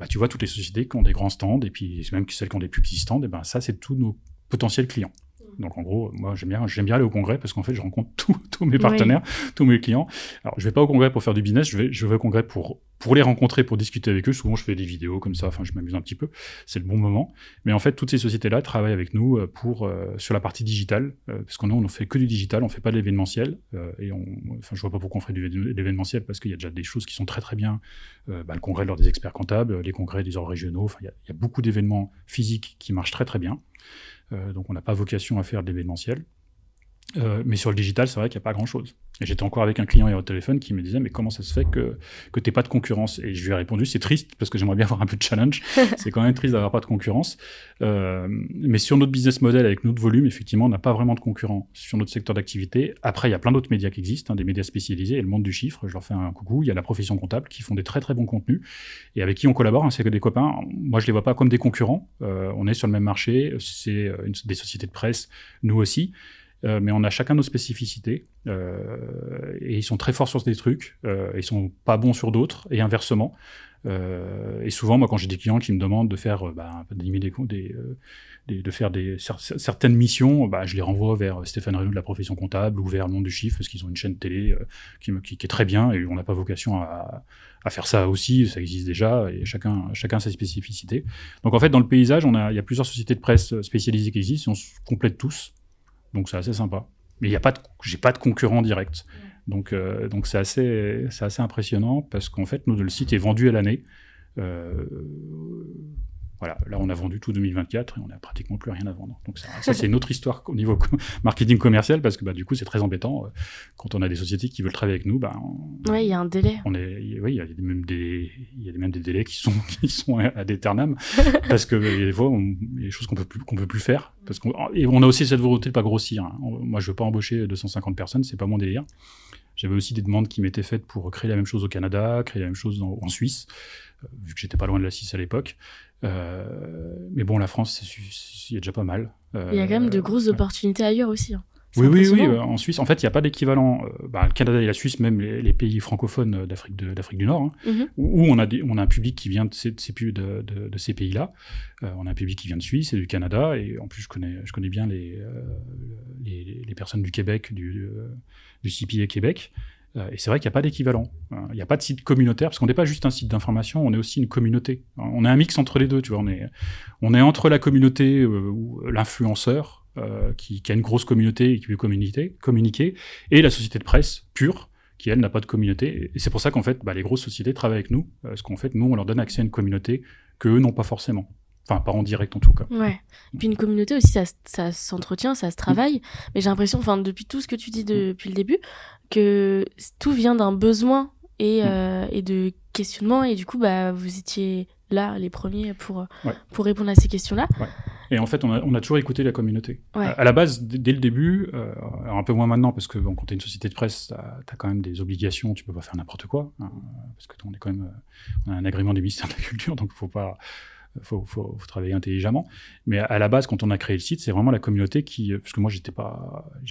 tu vois toutes les sociétés qui ont des grands stands, et puis même celles qui ont des plus petits stands, et ça, c'est tous nos potentiels clients. Donc en gros, moi j'aime bien aller au congrès parce qu'en fait je rencontre tous mes partenaires, tous mes clients. Alors je vais pas au congrès pour faire du business, je vais au congrès pour les rencontrer, pour discuter avec eux. Souvent je fais des vidéos comme ça, je m'amuse un petit peu, c'est le bon moment. Mais en fait toutes ces sociétés-là travaillent avec nous sur la partie digitale, parce qu'on ne fait que du digital, on fait pas de l'événementiel. Je vois pas pourquoi on ferait de l'événementiel, parce qu'il y a déjà des choses qui sont très très bien. Le congrès lors des experts comptables, les congrès des ordres régionaux, il y a beaucoup d'événements physiques qui marchent très très bien. Donc on n'a pas vocation à faire de l'événementiel. Mais sur le digital, c'est vrai qu'il n'y a pas grand-chose. Et j'étais encore avec un client hier au téléphone qui me disait « Mais comment ça se fait que tu n'aies pas de concurrence ?» Et je lui ai répondu « C'est triste, parce que j'aimerais bien avoir un peu de challenge. C'est quand même triste d'avoir pas de concurrence. Mais sur notre business model, avec notre volume, effectivement, on n'a pas vraiment de concurrents sur notre secteur d'activité. Après, il y a plein d'autres médias qui existent, des médias spécialisés. Et le monde du chiffre, je leur fais un coucou. Il y a la profession comptable qui font des très très bons contenus et avec qui on collabore. C'est que des copains. Moi, je les vois pas comme des concurrents. On est sur le même marché. C'est des sociétés de presse, nous aussi. Mais on a chacun nos spécificités et ils sont très forts sur des trucs, ils sont pas bons sur d'autres et inversement. Et souvent, moi, quand j'ai des clients qui me demandent de faire certaines missions, je les renvoie vers Stéphane Reynaud de la profession comptable ou vers le monde du chiffre parce qu'ils ont une chaîne télé qui est très bien et on n'a pas vocation à faire ça aussi, ça existe déjà et chacun ses spécificités. Donc en fait, dans le paysage, il y a plusieurs sociétés de presse spécialisées qui existent et on se complète tous. Donc c'est assez sympa. Mais j'ai pas de concurrent direct. Donc c'est assez impressionnant parce qu'en fait, le site est vendu à l'année. Voilà, là on a vendu tout 2024 et on n'a pratiquement plus rien à vendre. Donc ça c'est une autre histoire au niveau marketing commercial parce que du coup c'est très embêtant quand on a des sociétés qui veulent travailler avec nous. Il y a un délai. Il y a même des délais qui sont ad aeternam parce que il y a des fois il y a des choses qu'on peut plus faire parce on a aussi cette volonté de pas grossir. Moi je veux pas embaucher 250 personnes, c'est pas mon délire. J'avais aussi des demandes qui m'étaient faites pour créer la même chose au Canada, créer la même chose en Suisse, vu que j'étais pas loin de la Suisse à l'époque. Mais bon, la France, il y a déjà pas mal. Il y a quand même de grosses opportunités ailleurs aussi. Oui, en Suisse, en fait, il n'y a pas d'équivalent. Le Canada et la Suisse, même les pays francophones d'Afrique du Nord, où on a un public qui vient de ces pays-là. On a un public qui vient de Suisse et du Canada, et en plus, je connais bien les personnes du Québec, du CPA Québec. Et c'est vrai qu'il n'y a pas d'équivalent. Il n'y a pas de site communautaire, parce qu'on n'est pas juste un site d'information, on est aussi une communauté. On est un mix entre les deux, tu vois. On est entre la communauté ou l'influenceur, qui a une grosse communauté et qui peut communiquer, et la société de presse pure, qui, elle, n'a pas de communauté. Et c'est pour ça qu'en fait, les grosses sociétés travaillent avec nous, parce qu'en fait, nous, on leur donne accès à une communauté qu'eux n'ont pas forcément. Enfin, pas en direct en tout cas. Ouais. Et puis une communauté aussi, ça s'entretient, ça se travaille. Mais j'ai l'impression, depuis tout ce que tu dis depuis le début, que tout vient d'un besoin et de questionnement. Et du coup, vous étiez là, les premiers, pour répondre à ces questions-là. Ouais. Et en fait, on a toujours écouté la communauté. Ouais. À la base, dès le début, alors un peu moins maintenant, parce que quand t'es une société de presse, t'as quand même des obligations, tu peux pas faire n'importe quoi, parce que on a un agrément du ministère de la Culture, donc faut faut travailler intelligemment. Mais à la base, quand on a créé le site, c'est vraiment la communauté parce que moi, j'y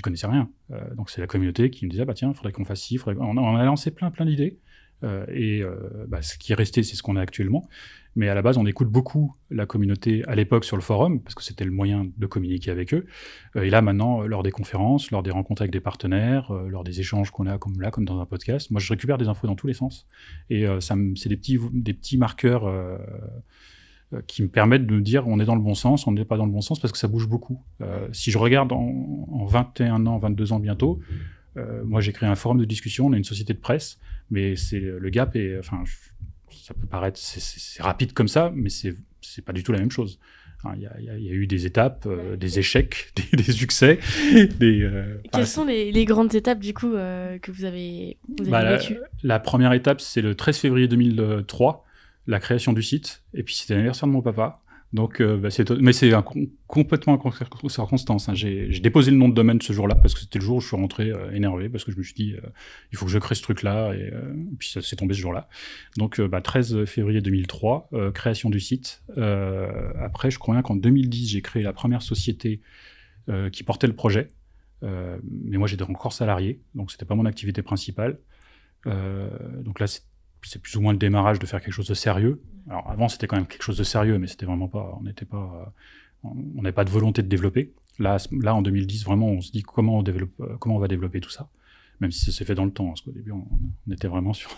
connaissais rien. Donc c'est la communauté qui me disait, tiens, il faudrait qu'on fasse ci, on a lancé plein d'idées. Ce qui est resté, c'est ce qu'on a actuellement. Mais à la base, on écoute beaucoup la communauté à l'époque sur le forum, parce que c'était le moyen de communiquer avec eux. Et là, maintenant, lors des conférences, lors des rencontres avec des partenaires, lors des échanges qu'on a comme dans un podcast, moi, je récupère des infos dans tous les sens. Et c'est des petits marqueurs qui me permettent de me dire on est dans le bon sens, on n'est pas dans le bon sens, parce que ça bouge beaucoup. Si je regarde en 21 ans, 22 ans bientôt, moi, j'ai créé un forum de discussion, on a une société de presse, mais le gap est... ça peut paraître... C'est rapide comme ça, mais c'est pas du tout la même chose. Il y a eu des étapes, des échecs, des succès. Quelles sont les grandes étapes, du coup, que vous avez vécues ? La première étape, c'est le 13 février 2003, la création du site. Et puis, c'était l'anniversaire de mon papa. Donc, mais c'est complètement en circonstance. Hein. J'ai déposé le nom de domaine ce jour-là parce que c'était le jour où je suis rentré énervé parce que je me suis dit il faut que je crée ce truc-là et puis ça s'est tombé ce jour-là. Donc, 13 février 2003, création du site. Après, je crois bien qu'en 2010, j'ai créé la première société qui portait le projet. Mais moi, j'étais encore salarié, donc c'était pas mon activité principale. Donc là, c'est plus ou moins le démarrage de faire quelque chose de sérieux. Alors avant, c'était quand même quelque chose de sérieux, mais c'était vraiment pas, on n'avait pas de volonté de développer. Là, en 2010, vraiment, on se dit comment on va développer tout ça, même si ça s'est fait dans le temps, parce qu'au début, on était vraiment sur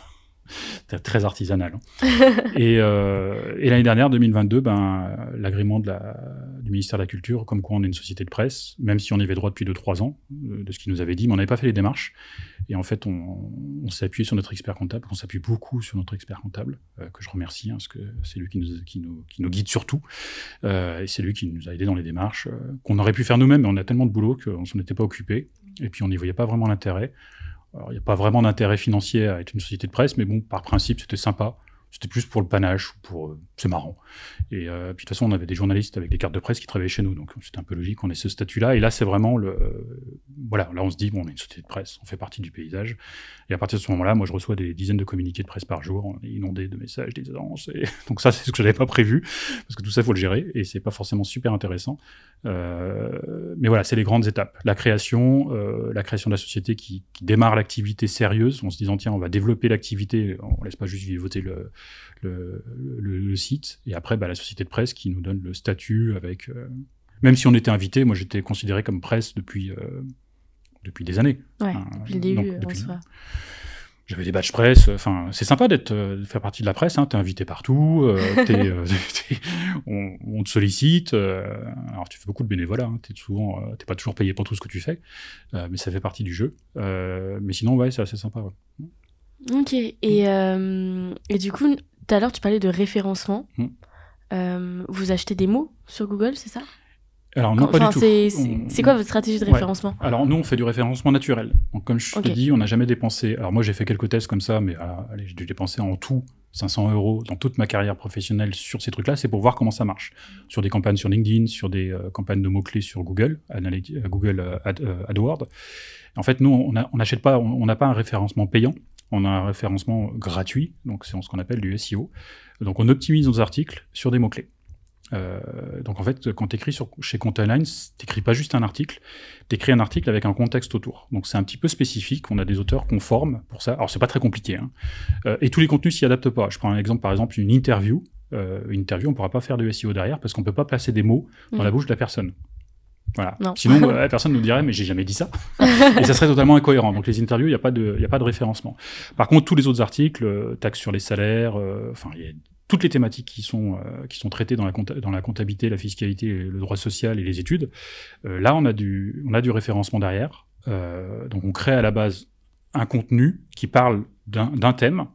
c'était très artisanal. Hein. Et l'année dernière, 2022, l'agrément du ministère de la Culture, comme quoi on est une société de presse, même si on y avait droit depuis 2-3 ans, de ce qu'il nous avait dit, mais on n'avait pas fait les démarches. Et en fait, on s'est appuyé sur notre expert comptable, on s'appuie beaucoup sur notre expert comptable, que je remercie, hein, parce que c'est lui qui nous guide surtout. Et c'est lui qui nous a aidés dans les démarches, qu'on aurait pu faire nous-mêmes, mais on a tellement de boulot qu'on ne s'en était pas occupé. Et puis on n'y voyait pas vraiment l'intérêt. Alors, il n'y a pas vraiment d'intérêt financier à être une société de presse, mais bon, par principe, c'était sympa. C'était plus pour le panache, c'est marrant. Et puis de toute façon, on avait des journalistes avec des cartes de presse qui travaillaient chez nous, donc c'était un peu logique qu'on ait ce statut-là. Et là, c'est vraiment voilà, là on se dit, bon, on est une société de presse, on fait partie du paysage. Et à partir de ce moment-là, moi, je reçois des dizaines de communiqués de presse par jour, on est inondé de messages, des annonces. Et donc ça, c'est ce que j'avais pas prévu, parce que tout ça, il faut le gérer, et c'est pas forcément super intéressant. Mais voilà, c'est les grandes étapes. La création de la société qui démarre l'activité sérieuse, en se disant, tiens, on va développer l'activité, on laisse pas juste vivoter le site, et après la société de presse qui nous donne le statut avec même si on était invité, moi j'étais considéré comme presse depuis des années. Ouais, depuis le début, en soi. J'avais des badges presse, enfin c'est sympa de faire partie de la presse, hein, t'es invité partout, on te sollicite, alors tu fais beaucoup de bénévolat, hein, t'es pas toujours payé pour tout ce que tu fais, mais ça fait partie du jeu, mais sinon ouais, c'est assez sympa. Ouais. Ok, et du coup, tout à l'heure, tu parlais de référencement. Vous achetez des mots sur Google, c'est ça ? Alors non, pas du tout. C'est quoi votre stratégie de référencement ? Alors nous, on fait du référencement naturel. Donc comme je te dis, on n'a jamais dépensé... Alors moi, j'ai fait quelques tests comme ça, mais allez, j'ai dû dépenser en tout 500 € dans toute ma carrière professionnelle sur ces trucs-là. C'est pour voir comment ça marche. Sur des campagnes sur LinkedIn, sur des campagnes de mots-clés sur Google, Google AdWords. En fait, nous, on n'achète pas, on n'a pas un référencement payant. On a un référencement gratuit, donc c'est ce qu'on appelle du SEO. Donc on optimise nos articles sur des mots-clés. Donc en fait, quand tu écris chez Content Online, t'écris pas juste un article, t'écris un article avec un contexte autour. Donc c'est un petit peu spécifique, on a des auteurs qu'on forme pour ça. Alors c'est pas très compliqué, hein. Et tous les contenus s'y adaptent pas. Je prends un exemple, par exemple, une interview. Une interview, on pourra pas faire de SEO derrière parce qu'on peut pas placer des mots dans la bouche de la personne. Voilà. Non. Sinon, la personne nous dirait, mais j'ai jamais dit ça. Et ça serait totalement incohérent. Donc, les interviews, il n'y a pas de référencement. Par contre, tous les autres articles, taxes sur les salaires, il y a toutes les thématiques qui sont traitées dans la comptabilité, la fiscalité, le droit social et les études. Là, on a du référencement derrière. Donc, on crée à la base un contenu qui parle d'un thème.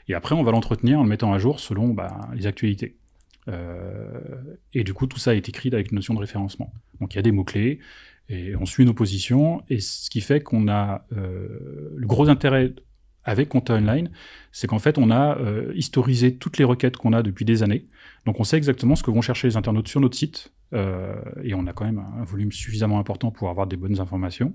Et après, on va l'entretenir en le mettant à jour selon les actualités. Et du coup, tout ça est écrit avec une notion de référencement. Donc, il y a des mots-clés, et on suit nos positions, et ce qui fait qu'on a le gros intérêt avec Content Online, c'est qu'en fait, on a historisé toutes les requêtes qu'on a depuis des années. Donc, on sait exactement ce que vont chercher les internautes sur notre site, et on a quand même un volume suffisamment important pour avoir des bonnes informations.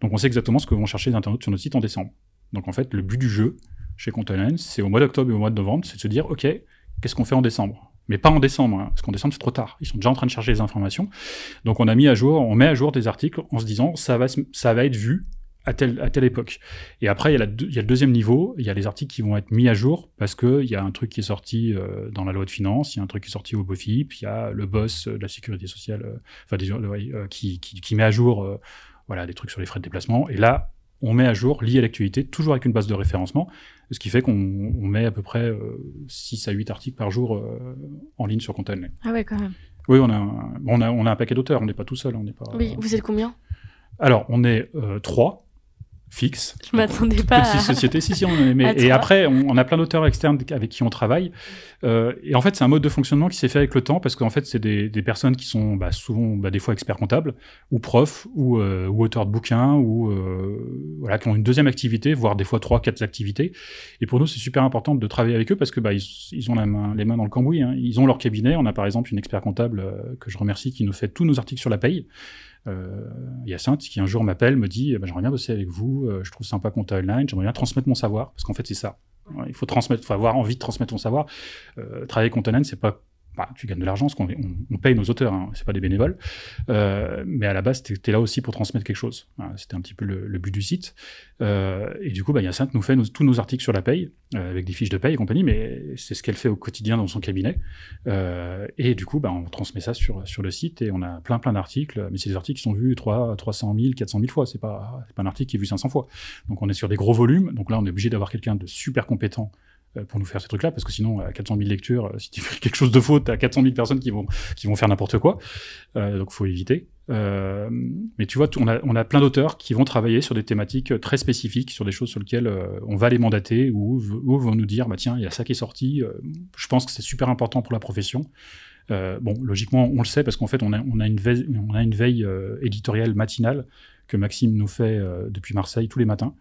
Donc, on sait exactement ce que vont chercher les internautes sur notre site en décembre. Donc, en fait, le but du jeu chez Content Online, c'est au mois d'octobre et au mois de novembre, c'est de se dire, OK, qu'est-ce qu'on fait en décembre ? Mais pas en décembre, hein, parce qu'en décembre, c'est trop tard. Ils sont déjà en train de chercher les informations. Donc, on met à jour des articles en se disant, ça va être vu à telle époque. Et après, il y a le deuxième niveau, il y a les articles qui vont être mis à jour parce que il y a un truc qui est sorti dans la loi de finances, il y a un truc qui est sorti au BOFIP, il y a le boss de la sécurité sociale, qui met à jour, des trucs sur les frais de déplacement. Et là, on met à jour, lié à l'actualité, toujours avec une base de référencement, ce qui fait qu'on met à peu près 6 à 8 articles par jour en ligne sur Content Online. Ah ouais, quand même. Oui, on a un paquet d'auteurs, on n'est pas tout seul. Oui, vous êtes combien ? Alors, on est 3. fixe. Je m'attendais pas Petite société, si, et après, on a plein d'auteurs externes avec qui on travaille. Et en fait, c'est un mode de fonctionnement qui s'est fait avec le temps parce qu'en fait, c'est des personnes qui sont souvent, des fois experts comptables, ou profs, ou auteurs de bouquins, ou voilà, qui ont une deuxième activité, voire des fois 3-4 activités. Et pour nous, c'est super important de travailler avec eux parce que ils ont les mains dans le cambouis. Hein. Ils ont leur cabinet. On a par exemple une expert comptable que je remercie qui nous fait tous nos articles sur la paye. Hyacinthe, qui un jour m'appelle, me dit j'aimerais bien bosser avec vous, je trouve sympa Compta Online, j'aimerais bien transmettre mon savoir, parce qu'en fait c'est ça. Il faut avoir envie de transmettre ton savoir. Travailler avec Compta Online, c'est pas tu gagnes de l'argent, parce qu'on paye nos auteurs, hein, c'est pas des bénévoles. Mais à la base, t'es là aussi pour transmettre quelque chose. Voilà, c'était un petit peu le but du site. Et du coup, Hyacinthe nous fait tous nos articles sur la paye, avec des fiches de paye et compagnie, mais c'est ce qu'elle fait au quotidien dans son cabinet. Et du coup, on transmet ça sur le site et on a plein d'articles, mais c'est des articles qui sont vus 300 000, 400 000 fois. C'est pas un article qui est vu 500 fois. Donc on est sur des gros volumes. Donc là, on est obligé d'avoir quelqu'un de super compétent pour nous faire ces trucs-là, parce que sinon, à 400 000 lectures, si tu fais quelque chose de faux, t'as 400 000 personnes qui vont faire n'importe quoi. Donc, faut éviter. Mais tu vois, on a plein d'auteurs qui vont travailler sur des thématiques très spécifiques, sur des choses sur lesquelles on va les mandater ou vont nous dire, tiens, il y a ça qui est sorti. Je pense que c'est super important pour la profession. Logiquement, on le sait parce qu'en fait, on a une veille éditoriale matinale que Maxime nous fait depuis Marseille tous les matins.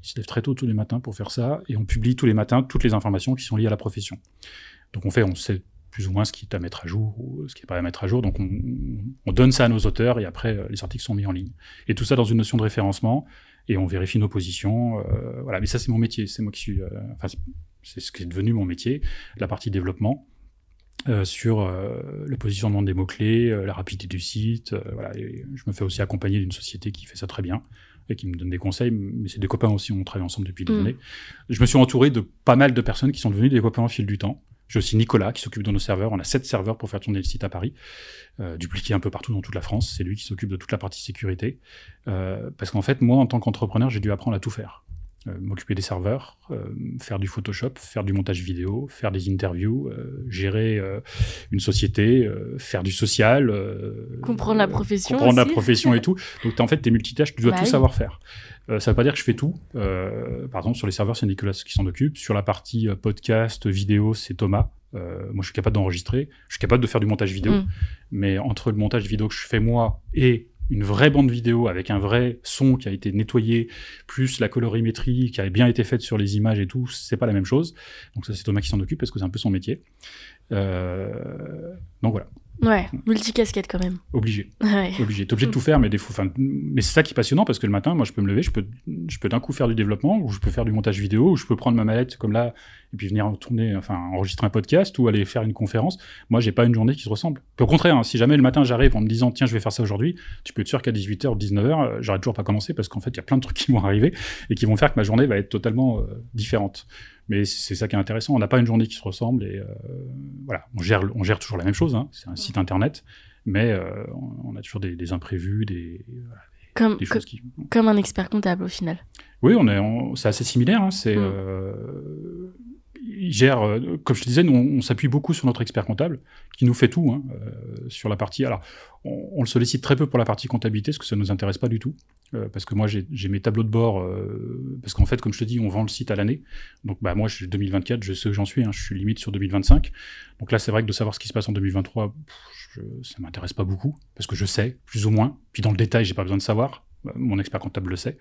Il se lève très tôt tous les matins pour faire ça, et on publie tous les matins toutes les informations qui sont liées à la profession. Donc on sait plus ou moins ce qui est à mettre à jour ou ce qui n'est pas à mettre à jour, donc on donne ça à nos auteurs, et après les articles sont mis en ligne. Et tout ça dans une notion de référencement, et on vérifie nos positions. Voilà. Mais ça, c'est mon métier, c'est moi qui suis... c'est ce qui est devenu mon métier, la partie développement. Sur le positionnement des mots-clés, la rapidité du site. Voilà. Et je me fais aussi accompagner d'une société qui fait ça très bien et qui me donne des conseils, mais c'est des copains aussi, on travaille ensemble depuis des années. Je me suis entouré de pas mal de personnes qui sont devenues des copains au fil du temps. J'ai aussi Nicolas qui s'occupe de nos serveurs. On a 7 serveurs pour faire tourner le site à Paris, dupliqués un peu partout dans toute la France. C'est lui qui s'occupe de toute la partie sécurité. Parce qu'en fait, moi, en tant qu'entrepreneur, j'ai dû apprendre à tout faire. M'occuper des serveurs, faire du Photoshop, faire du montage vidéo, faire des interviews, gérer une société, faire du social, comprendre la profession, la profession et tout. Donc en fait, t'es multitâches, tu dois tout savoir faire. Ça veut pas dire que je fais tout. Par exemple, sur les serveurs, c'est Nicolas qui s'en occupe. Sur la partie podcast, vidéo, c'est Thomas. Moi, je suis capable d'enregistrer, je suis capable de faire du montage vidéo. Mais entre le montage vidéo que je fais moi et une vraie bande vidéo avec un vrai son qui a été nettoyé, plus la colorimétrie qui a bien été faite sur les images et tout, c'est pas la même chose. Donc ça, c'est Thomas qui s'en occupe parce que c'est un peu son métier. Donc voilà. Ouais, multicasquette quand même. Obligé. Ouais. Obligé. T'es obligé de tout faire, mais mais c'est ça qui est passionnant parce que le matin, moi, je peux me lever, je peux d'un coup faire du développement, ou je peux faire du montage vidéo, ou je peux prendre ma mallette comme là, et puis venir enregistrer un podcast, ou aller faire une conférence. Moi, j'ai pas une journée qui se ressemble. Puis au contraire, si jamais le matin j'arrive en me disant, tiens, je vais faire ça aujourd'hui, tu peux être sûr qu'à 18h ou 19h, j'aurais toujours pas commencé parce qu'en fait, il y a plein de trucs qui vont arriver et qui vont faire que ma journée va être totalement différente. Mais c'est ça qui est intéressant. On n'a pas une journée qui se ressemble et voilà, on gère toujours la même chose. Hein. C'est un site internet, mais on a toujours des imprévus, des choses qui... Comme un expert comptable au final. Oui, c'est assez similaire. Hein. Il gère, comme je te disais, nous, on s'appuie beaucoup sur notre expert comptable, qui nous fait tout, hein, sur la partie... Alors, on le sollicite très peu pour la partie comptabilité, parce que ça ne nous intéresse pas du tout, parce que moi, j'ai mes tableaux de bord, parce qu'en fait, comme je te dis, on vend le site à l'année, donc moi, je suis 2024, je sais où j'en suis, hein, je suis limite sur 2025, donc là, c'est vrai que de savoir ce qui se passe en 2023, ça m'intéresse pas beaucoup, parce que je sais, plus ou moins, puis dans le détail, j'ai pas besoin de savoir. Mon expert comptable le sait,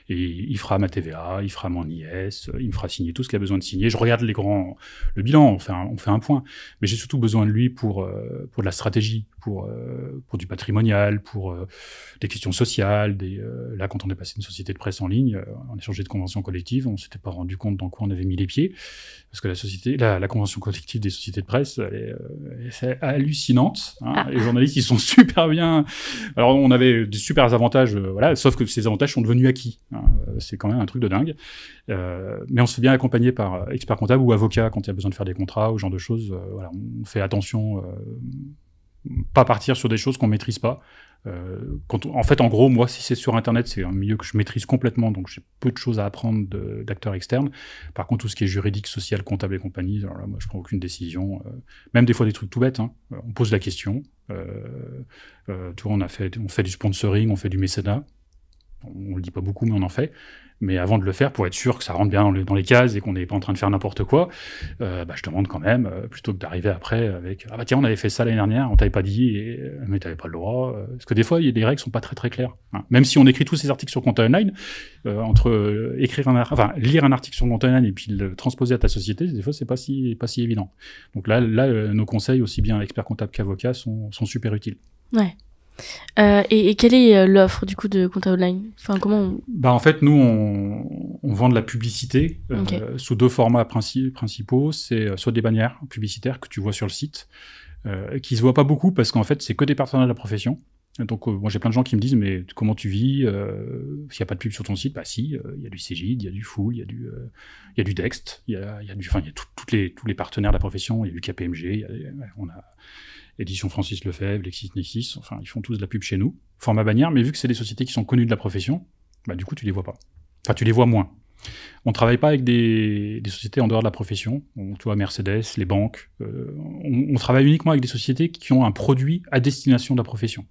et il fera ma TVA, il fera mon IS, il me fera signer tout ce qu'il a besoin de signer. Je regarde le bilan, on fait un point, mais j'ai surtout besoin de lui pour de la stratégie, pour du patrimonial, pour des questions sociales. Là, quand on est passé d'une société de presse en ligne, on a changé de convention collective, on s'était pas rendu compte dans quoi on avait mis les pieds, parce que la convention collective des sociétés de presse, c'est hallucinante. Hein. Les journalistes, ils sont super bien. Alors, on avait des super avantages, voilà. Sauf que ces avantages sont devenus acquis. Hein. C'est quand même un truc de dingue. Mais on se fait bien accompagner par expert comptable ou avocat quand il y a besoin de faire des contrats ou ce genre de choses. Voilà, on fait attention, pas partir sur des choses qu'on maîtrise pas. En fait, en gros, moi, si c'est sur Internet, c'est un milieu que je maîtrise complètement, donc j'ai peu de choses à apprendre d'acteurs externes. Par contre, tout ce qui est juridique, social, comptable et compagnie, alors là, moi, je prends aucune décision. Même des fois des trucs tout bêtes. Hein. On pose la question. Tu vois, on fait du sponsoring, on fait du mécénat. On le dit pas beaucoup, mais on en fait. Mais avant de le faire, pour être sûr que ça rentre bien dans les cases et qu'on n'est pas en train de faire n'importe quoi, je demande quand même, plutôt que d'arriver après avec « Ah bah tiens, on avait fait ça l'année dernière, on t'avait pas dit, mais t'avais pas le droit. » Parce que des fois, les règles sont pas très très claires. Hein. Même si on écrit tous ces articles sur Compta Online, entre lire un article sur Compta Online et puis le transposer à ta société, des fois, c'est pas si évident. Donc là, nos conseils, aussi bien experts comptables qu'avocats, sont super utiles. Ouais. Et quelle est l'offre du coup de Compta Online? Enfin, comment en fait, nous, on vend de la publicité sous 2 formats principaux. C'est soit des bannières publicitaires que tu vois sur le site, qui se voient pas beaucoup parce qu'en fait, c'est que des partenaires de la profession. Donc, moi, j'ai plein de gens qui me disent, mais comment tu vis s'il n'y a pas de pub sur ton site? Bah si, il y a du Cegid, il y a du Full, il y a du Dext, il y a tous les partenaires de la profession, il y a du KPMG, on a Édition Francis Lefebvre, LexisNexis, enfin, ils font tous de la pub chez nous. Format bannière, mais vu que c'est des sociétés qui sont connues de la profession, du coup, tu les vois pas. Enfin, tu les vois moins. On travaille pas avec des sociétés en dehors de la profession. Tu vois, Mercedes, les banques. On travaille uniquement avec des sociétés qui ont un produit à destination de la profession.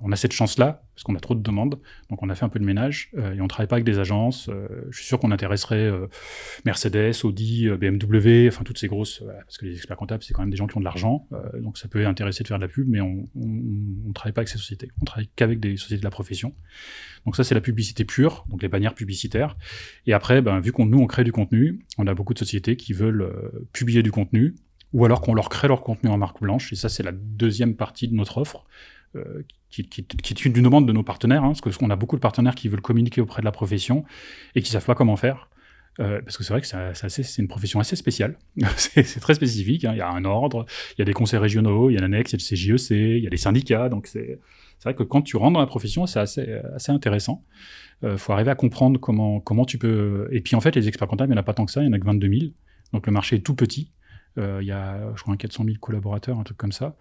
On a cette chance-là, parce qu'on a trop de demandes, donc on a fait un peu de ménage, et on travaille pas avec des agences. Je suis sûr qu'on intéresserait Mercedes, Audi, BMW, enfin toutes ces grosses, parce que les experts comptables, c'est quand même des gens qui ont de l'argent, donc ça peut intéresser de faire de la pub, mais on travaille pas avec ces sociétés. On travaille qu'avec des sociétés de la profession. Donc ça, c'est la publicité pure, donc les bannières publicitaires. Et après, vu qu'on on crée du contenu, on a beaucoup de sociétés qui veulent publier du contenu, ou alors qu'on leur crée leur contenu en marque blanche, et ça, c'est la deuxième partie de notre offre, qui est une demande de nos partenaires, parce qu'on a beaucoup de partenaires qui veulent communiquer auprès de la profession et qui savent pas comment faire, parce que c'est vrai que c'est une profession assez spéciale, c'est très spécifique, il y a un ordre, il y a des conseils régionaux, il y a l'annexe, il y a le CJEC, il y a les syndicats, donc c'est vrai que quand tu rentres dans la profession, c'est assez intéressant. Faut arriver à comprendre comment tu peux... Et puis en fait, les experts comptables, il n'y en a pas tant que ça, il y en a que 22 000, donc le marché est tout petit, il y a, je crois, 400 000 collaborateurs, un truc comme ça,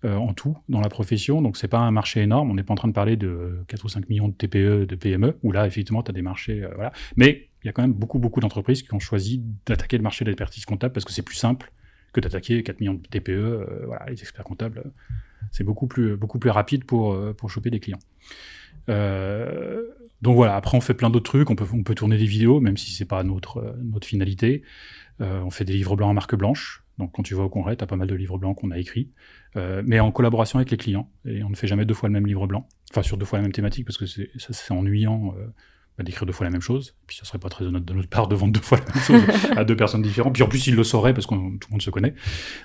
en tout dans la profession, donc c'est pas un marché énorme, on n'est pas en train de parler de 4 ou 5 millions de TPE, de PME, où là effectivement tu as des marchés, voilà. Mais il y a quand même beaucoup d'entreprises qui ont choisi d'attaquer le marché de l'expertise comptable parce que c'est plus simple que d'attaquer 4 millions de TPE, voilà, les experts comptables, c'est beaucoup plus rapide pour choper des clients. Donc voilà, après on fait plein d'autres trucs, on peut tourner des vidéos, même si c'est pas notre finalité. On fait des livres blancs en marque blanche. Donc quand tu vas au congrès, tu as pas mal de livres blancs qu'on a écrits, mais en collaboration avec les clients. Et on ne fait jamais 2 fois le même livre blanc, enfin sur 2 fois la même thématique, parce que c'est ennuyant d'écrire 2 fois la même chose. Et puis ça serait pas très honnête de notre part de vendre 2 fois la même chose à 2 personnes différentes. Puis en plus ils le sauraient parce que tout le monde se connaît.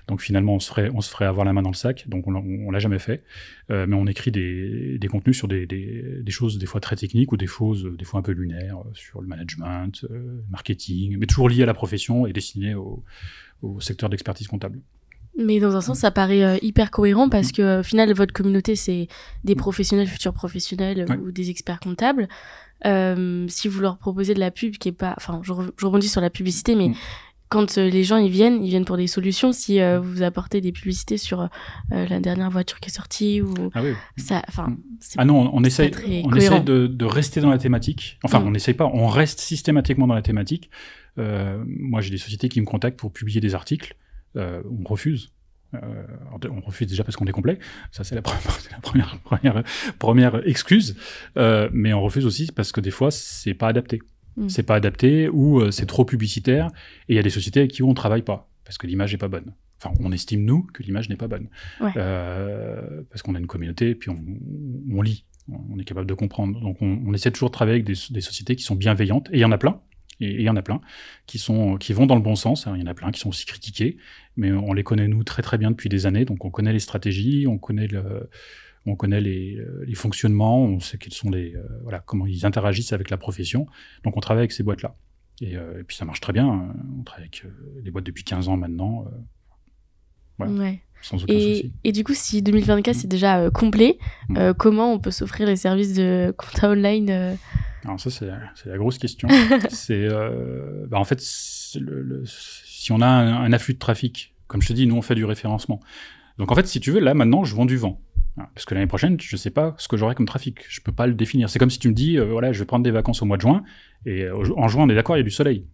Donc finalement on se ferait avoir la main dans le sac. Donc on l'a jamais fait. Mais on écrit des contenus sur des choses des fois très techniques ou des choses des fois un peu lunaires sur le management, marketing, mais toujours lié à la profession et destiné au secteur d'expertise comptable. Mais dans un sens, ça paraît hyper cohérent parce que au final, votre communauté, c'est des professionnels, futurs professionnels ou des experts comptables. Si vous leur proposez de la pub qui est pas... Enfin, je rebondis sur la publicité, mais quand les gens ils viennent pour des solutions. Si vous apportez des publicités sur la dernière voiture qui est sortie ou ça, enfin, non, on essaye de rester dans la thématique. Enfin, on n'essaye pas, on reste systématiquement dans la thématique. Moi, j'ai des sociétés qui me contactent pour publier des articles. On refuse. On refuse déjà parce qu'on est complet. Ça, c'est la première excuse. Mais on refuse aussi parce que des fois, c'est pas adapté. C'est pas adapté ou c'est trop publicitaire. Et il y a des sociétés avec qui on travaille pas parce que l'image est pas bonne. Enfin, on estime, nous, que l'image n'est pas bonne. Ouais. Parce qu'on a une communauté et puis on lit. On est capable de comprendre. Donc, on essaie toujours de travailler avec des sociétés qui sont bienveillantes. Et il y en a plein. Et il y en a plein qui vont dans le bon sens. Alors, il y en a plein qui sont aussi critiqués, mais on les connaît, nous, très très bien depuis des années. Donc on connaît les stratégies, on connaît les fonctionnements, on sait quels sont comment ils interagissent avec la profession. Donc on travaille avec ces boîtes-là. Et puis ça marche très bien. On travaille avec des boîtes depuis 15 ans maintenant. Voilà. Ouais. Sans aucun souci. Et du coup, si 2024 c'est déjà complet, comment on peut s'offrir les services de Compta Online Alors ça, c'est la grosse question. C'est en fait, si on a un afflux de trafic, comme je te dis, nous on fait du référencement. Donc en fait, si tu veux, là maintenant, je vends du vent. Parce que l'année prochaine, je sais pas ce que j'aurai comme trafic. Je peux pas le définir. C'est comme si tu me dis, je vais prendre des vacances au mois de juin, et en juin, on est d'accord, il y a du soleil.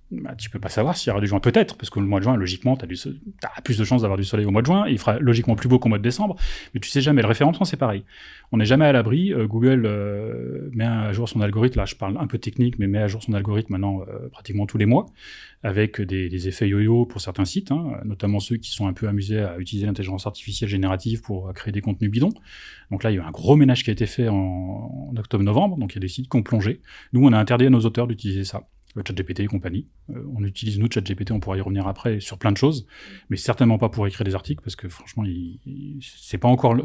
bah, tu peux pas savoir s'il y aura du juin, peut-être, parce que le mois de juin, logiquement, t'as plus de chances d'avoir du soleil au mois de juin, il fera logiquement plus beau qu'au mois de décembre, mais tu sais jamais, le référencement, c'est pareil. On n'est jamais à l'abri, Google met à jour son algorithme, là je parle un peu technique, mais met à jour son algorithme maintenant pratiquement tous les mois, avec des effets yo-yo pour certains sites, hein, notamment ceux qui sont un peu amusés à utiliser l'intelligence artificielle générative pour créer des contenus bidons. Donc là, il y a eu un gros ménage qui a été fait en octobre-novembre, donc il y a des sites qui ont plongé. Nous, on a interdit à nos auteurs d'utiliser ça. ChatGPT et compagnie. On utilise nous ChatGPT, on pourra y revenir après sur plein de choses, mais certainement pas pour écrire des articles parce que franchement, c'est pas encore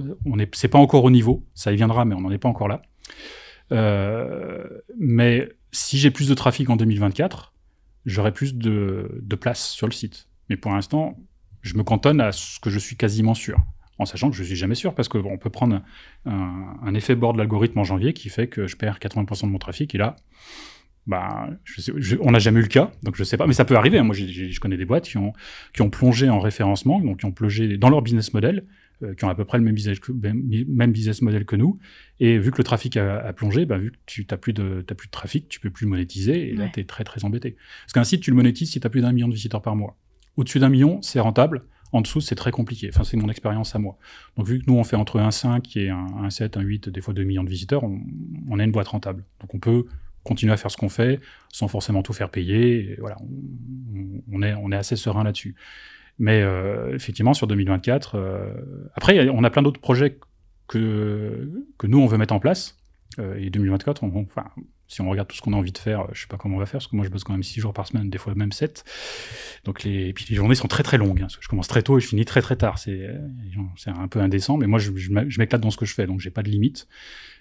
au niveau. Ça y viendra, mais on n'en est pas encore là. Mais si j'ai plus de trafic en 2024, j'aurai plus de place sur le site. Mais pour l'instant, je me cantonne à ce que je suis quasiment sûr, en sachant que je suis jamais sûr parce que on peut prendre un effet bord de l'algorithme en janvier qui fait que je perds 80% de mon trafic et là. Bah, on n'a jamais eu le cas, donc je sais pas, mais ça peut arriver. Hein. Moi, je connais des boîtes qui ont plongé en référencement, donc qui ont plongé dans leur business model, qui ont à peu près le même business model que nous. Et vu que le trafic a plongé, bah, vu que tu n'as plus de trafic, tu peux plus le monétiser, et là, tu es très très embêté. Parce qu'un site, tu le monétises si tu as plus d'1 million de visiteurs par mois. Au-dessus d'1 million, c'est rentable. En dessous, c'est très compliqué. Enfin, c'est mon expérience à moi. Donc, vu que nous, on fait entre 1,5 et 1,7, 1,8, des fois 2 millions de visiteurs, on a une boîte rentable. Donc, on peut continuer à faire ce qu'on fait sans forcément tout faire payer. Et voilà, on est assez serein là-dessus. Mais effectivement, sur 2024, après, on a plein d'autres projets que nous, on veut mettre en place. Et 2024, enfin, si on regarde tout ce qu'on a envie de faire, je sais pas comment on va faire, parce que moi, je bosse quand même 6 jours par semaine, des fois même 7. Donc, et puis les journées sont très très longues, hein, parce que je commence très tôt et je finis très très tard. C'est un peu indécent, mais moi, je m'éclate dans ce que je fais, donc j'ai pas de limite.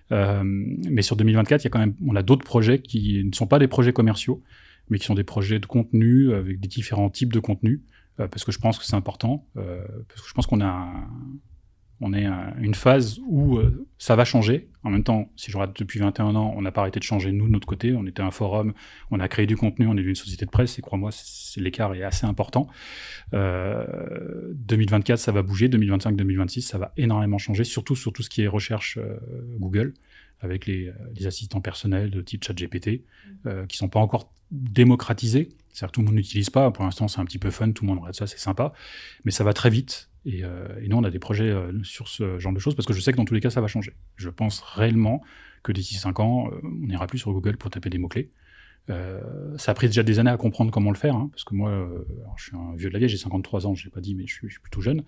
Mais sur 2024, on a d'autres projets qui ne sont pas des projets commerciaux, mais qui sont des projets de contenu avec des différents types de contenus, parce que je pense que c'est important, parce que je pense qu'on est à une phase où ça va changer. En même temps, si je regarde depuis 21 ans, on n'a pas arrêté de changer nous de notre côté. On était un forum, on a créé du contenu, on est une société de presse, et crois-moi, l'écart est assez important. 2024, ça va bouger. 2025, 2026, ça va énormément changer, surtout sur tout ce qui est recherche Google, avec les assistants personnels de type ChatGPT, qui sont pas encore démocratisés. C'est-à-dire que tout le monde n'utilise pas. Pour l'instant, c'est un petit peu fun, tout le monde regarde ça, c'est sympa. Mais ça va très vite. Et nous, on a des projets sur ce genre de choses, parce que je sais que dans tous les cas, ça va changer. Je pense réellement que d'ici 5 ans, on n'ira plus sur Google pour taper des mots-clés. Ça a pris déjà des années à comprendre comment le faire, hein, parce que moi, alors je suis un vieux de la vieille, j'ai 53 ans, je l'ai pas dit, mais je suis plutôt jeune.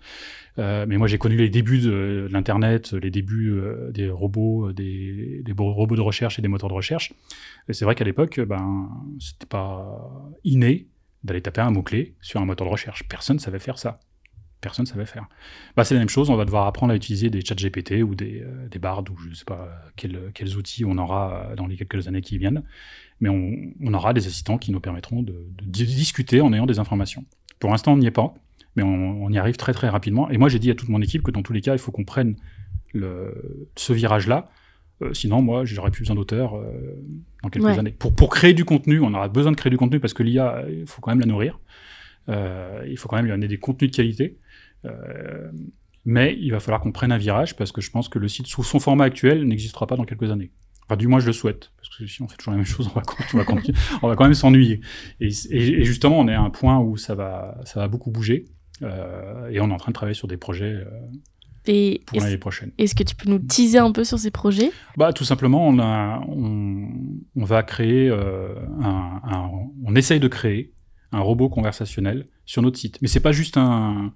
Mais moi, j'ai connu les débuts de l'internet, les débuts des robots, des robots de recherche et des moteurs de recherche. Et c'est vrai qu'à l'époque, c'était pas inné d'aller taper un mot-clé sur un moteur de recherche. Personne savait faire ça. Personne ne savait faire. C'est la même chose, on va devoir apprendre à utiliser des chats GPT ou des Bard, ou je ne sais pas quels outils on aura dans les quelques années qui viennent, mais on aura des assistants qui nous permettront de discuter en ayant des informations. Pour l'instant, on n'y est pas, mais on y arrive très très rapidement. Et moi, j'ai dit à toute mon équipe que dans tous les cas, il faut qu'on prenne ce virage-là, sinon, moi, j'aurais plus besoin d'auteurs dans quelques années. Pour créer du contenu, on aura besoin de créer du contenu, parce que l'IA, il faut quand même la nourrir. Il faut quand même lui donner des contenus de qualité. Mais il va falloir qu'on prenne un virage, parce que je pense que le site sous son format actuel n'existera pas dans quelques années. Enfin, du moins, je le souhaite, parce que si on fait toujours la même chose, on va quand même s'ennuyer. Et justement, on est à un point où ça va beaucoup bouger, et on est en train de travailler sur des projets pour l'année prochaine. Est-ce que tu peux nous teaser un peu sur ces projets ? Tout simplement, on va créer on essaye de créer un robot conversationnel sur notre site. Mais c'est pas juste un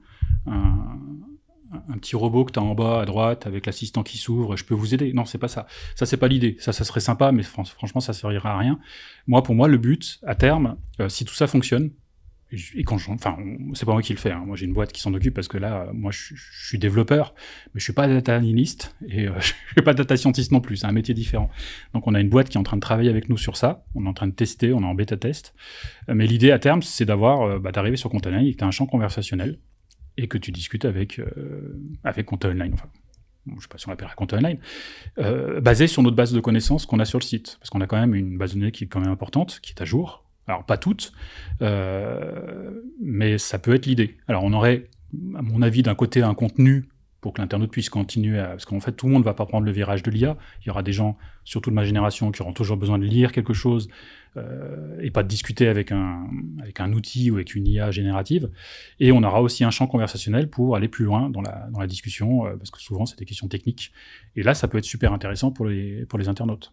petit robot que tu as en bas à droite avec l'assistant qui s'ouvre, je peux vous aider. Non, c'est pas ça. Ça, c'est pas l'idée. Ça serait sympa, mais franchement, ça servira à rien. Pour moi, le but, à terme, si tout ça fonctionne, et c'est pas moi qui le fais, hein. Moi, j'ai une boîte qui s'en occupe, parce que là, moi, je suis développeur, mais je suis pas data analyst, et je suis pas data scientist non plus. C'est un métier différent. Donc, on a une boîte qui est en train de travailler avec nous sur ça. On est en train de tester, on est en bêta test. Mais l'idée, à terme, c'est d'arriver sur Content Online et que tu as un champ conversationnel, et que tu discutes avec Content Online, enfin, je ne sais pas si on l'appellera Content Online, basé sur notre base de connaissances qu'on a sur le site. Parce qu'on a quand même une base de données qui est quand même importante, qui est à jour. Alors, pas toutes, mais ça peut être l'idée. Alors, on aurait, à mon avis, d'un côté, un contenu pour que l'internaute puisse continuer à... Parce qu'en fait, tout le monde ne va pas prendre le virage de l'IA. Il y aura des gens, surtout de ma génération, qui auront toujours besoin de lire quelque chose et pas de discuter avec un outil ou avec une IA générative. Et on aura aussi un champ conversationnel pour aller plus loin dans la discussion, parce que souvent, c'est des questions techniques. Et là, ça peut être super intéressant pour les internautes.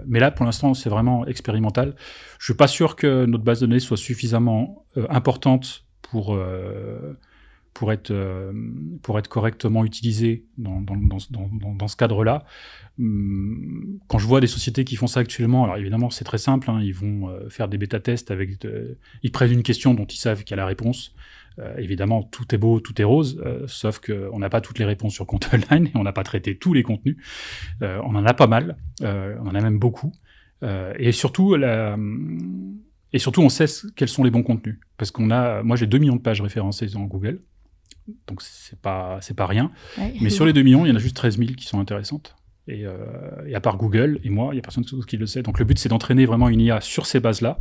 Mais là, pour l'instant, c'est vraiment expérimental. Je suis pas sûr que notre base de données soit suffisamment importante pour être correctement utilisée dans ce cadre-là. Quand je vois des sociétés qui font ça actuellement, alors évidemment, c'est très simple, hein, ils vont faire des bêta-tests ils prennent une question dont ils savent qu'il y a la réponse. Évidemment, tout est beau, tout est rose, sauf qu'on n'a pas toutes les réponses sur Content-Online et on n'a pas traité tous les contenus. On en a pas mal, on en a même beaucoup. Et surtout, on sait quels sont les bons contenus. Parce moi j'ai 2 millions de pages référencées dans Google, donc c'est pas rien. Ouais. Mais sur les 2 millions, il y en a juste 13 000 qui sont intéressantes. Et à part Google et moi, il n'y a personne qui le sait. Donc le but, c'est d'entraîner vraiment une IA sur ces bases-là.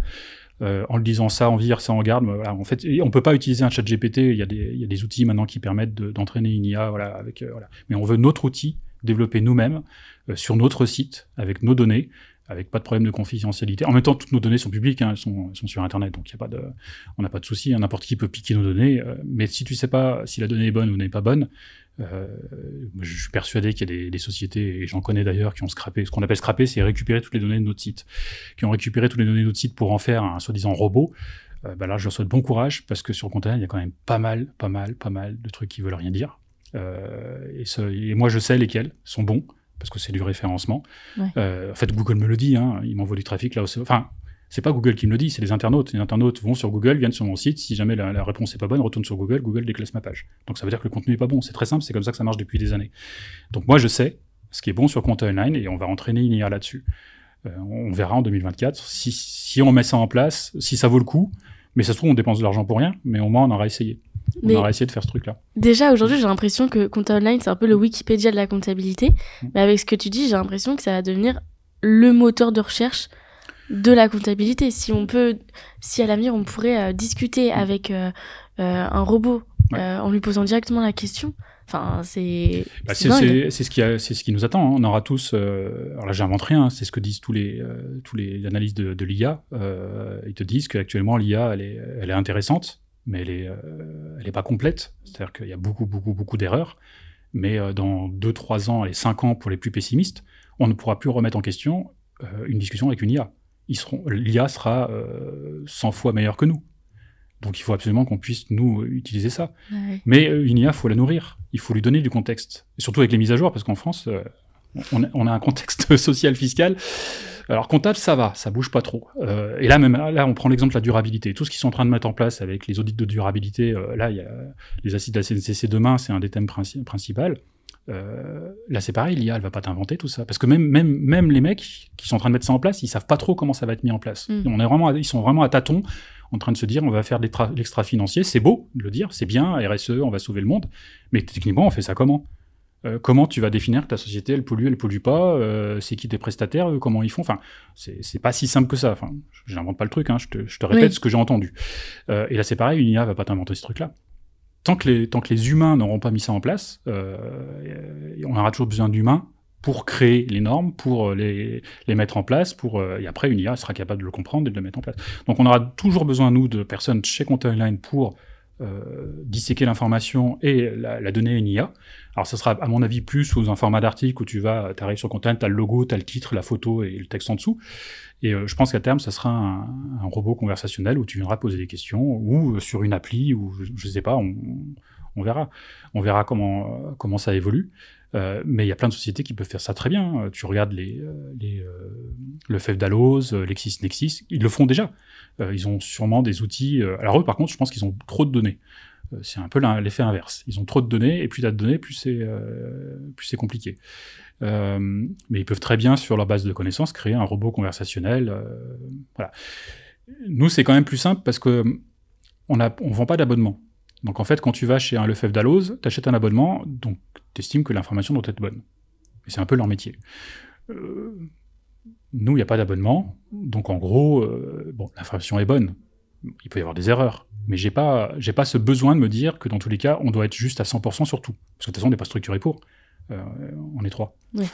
En le disant ça en vire, ça en garde. Voilà, en fait, on peut pas utiliser un chat GPT. Il y a des outils maintenant qui permettent d'entraîner une IA. Voilà, voilà. Mais on veut notre outil développé nous-mêmes sur notre site avec nos données, avec pas de problème de confidentialité. En même temps, toutes nos données sont publiques, hein, elles sont sur Internet, donc on n'a pas de souci. Hein, n'importe qui peut piquer nos données. Mais si tu sais pas si la donnée est bonne ou n'est pas bonne, je suis persuadé qu'il y a des sociétés, et j'en connais d'ailleurs, qui ont scrappé. Ce qu'on appelle scraper, c'est récupérer toutes les données de notre site. Qui ont récupéré toutes les données de notre site pour en faire un soi-disant robot. Là, je leur souhaite bon courage, parce que sur Content, il y a quand même pas mal de trucs qui veulent rien dire. Et moi, je sais lesquels sont bons, parce que c'est du référencement. Ouais. En fait, Google me le dit, hein, il m'envoie du trafic là aussi. Enfin, c'est pas Google qui me le dit, c'est les internautes. Les internautes vont sur Google, viennent sur mon site. Si jamais la réponse n'est pas bonne, retourne sur Google, Google déclasse ma page. Donc ça veut dire que le contenu n'est pas bon. C'est très simple, c'est comme ça que ça marche depuis des années. Donc moi, je sais ce qui est bon sur Content-Online et on va entraîner une IA là-dessus. On verra en 2024 si on met ça en place, si ça vaut le coup. Mais ça se trouve, on dépense de l'argent pour rien, mais au moins on aura essayé. On aura essayé de faire ce truc-là. Déjà, aujourd'hui, j'ai l'impression que Content-Online, c'est un peu le Wikipédia de la comptabilité. Mais avec ce que tu dis, j'ai l'impression que ça va devenir le moteur de recherche de la comptabilité. Si à l'avenir, on pourrait discuter avec un robot en lui posant directement la question, enfin, c'est ce qui nous attend. Hein. On aura tous... alors là, j'invente rien. Hein, c'est ce que disent tous les analystes de l'IA. Ils te disent qu'actuellement, l'IA, elle est intéressante, mais elle est pas complète. C'est-à-dire qu'il y a beaucoup d'erreurs. Mais dans 2-3 ans et 5 ans, pour les plus pessimistes, on ne pourra plus remettre en question une discussion avec une IA. L'IA sera 100 fois meilleure que nous. Donc il faut absolument qu'on puisse, nous, utiliser ça. Ouais. Mais une IA, il faut la nourrir. Il faut lui donner du contexte. Et surtout avec les mises à jour, parce qu'en France, on a un contexte social, fiscal. Alors comptable, ça va, ça bouge pas trop. Et là, on prend l'exemple de la durabilité. Tout ce qu'ils sont en train de mettre en place avec les audits de durabilité, là, il y a les assises de la CNCC demain, c'est un des thèmes principaux. Là, c'est pareil, l'IA, elle va pas t'inventer tout ça. Parce que même les mecs qui sont en train de mettre ça en place, ils savent pas trop comment ça va être mis en place. Ils sont vraiment à tâtons, en train de se dire, on va faire de l'extra-financier. C'est beau de le dire, c'est bien, RSE, on va sauver le monde. Mais techniquement, on fait ça comment ? Comment tu vas définir que ta société, elle pollue pas, c'est qui tes prestataires, comment ils font, enfin, c'est pas si simple que ça, enfin, j'invente pas le truc, hein, je te répète ce que j'ai entendu. Et là, c'est pareil, une IA va pas t'inventer ce truc-là. Tant que les humains n'auront pas mis ça en place, on aura toujours besoin d'humains pour créer les normes, pour les mettre en place, et après, une IA sera capable de le comprendre et de le mettre en place. Donc, on aura toujours besoin, nous, de personnes chez Content-Online pour disséquer l'information et la donner à une IA. Alors ça sera à mon avis plus sous un format d'article où tu arrives sur Content, tu as le logo, tu as le titre, la photo et le texte en dessous. Et je pense qu'à terme, ça sera un robot conversationnel où tu viendras poser des questions ou sur une appli ou je sais pas, on verra. On verra comment ça évolue. Mais il y a plein de sociétés qui peuvent faire ça très bien. Tu regardes le Fevdalloz, LexisNexis, ils le font déjà. Ils ont sûrement des outils. Alors eux, par contre, je pense qu'ils ont trop de données. C'est un peu l'effet inverse. Ils ont trop de données, et plus tu as de données, plus c'est compliqué. Mais ils peuvent très bien, sur leur base de connaissances, créer un robot conversationnel. Voilà. Nous, c'est quand même plus simple parce que on vend pas d'abonnement. Donc en fait, quand tu vas chez un Lefebvre-Dalloz, tu achètes un abonnement, donc tu estimes que l'information doit être bonne. Et c'est un peu leur métier. Nous, il n'y a pas d'abonnement, donc en gros, l'information est bonne. Il peut y avoir des erreurs, mais j'ai pas ce besoin de me dire que dans tous les cas, on doit être juste à 100% sur tout. Parce que de toute façon, on n'est pas structuré pour. On est 3. Oui.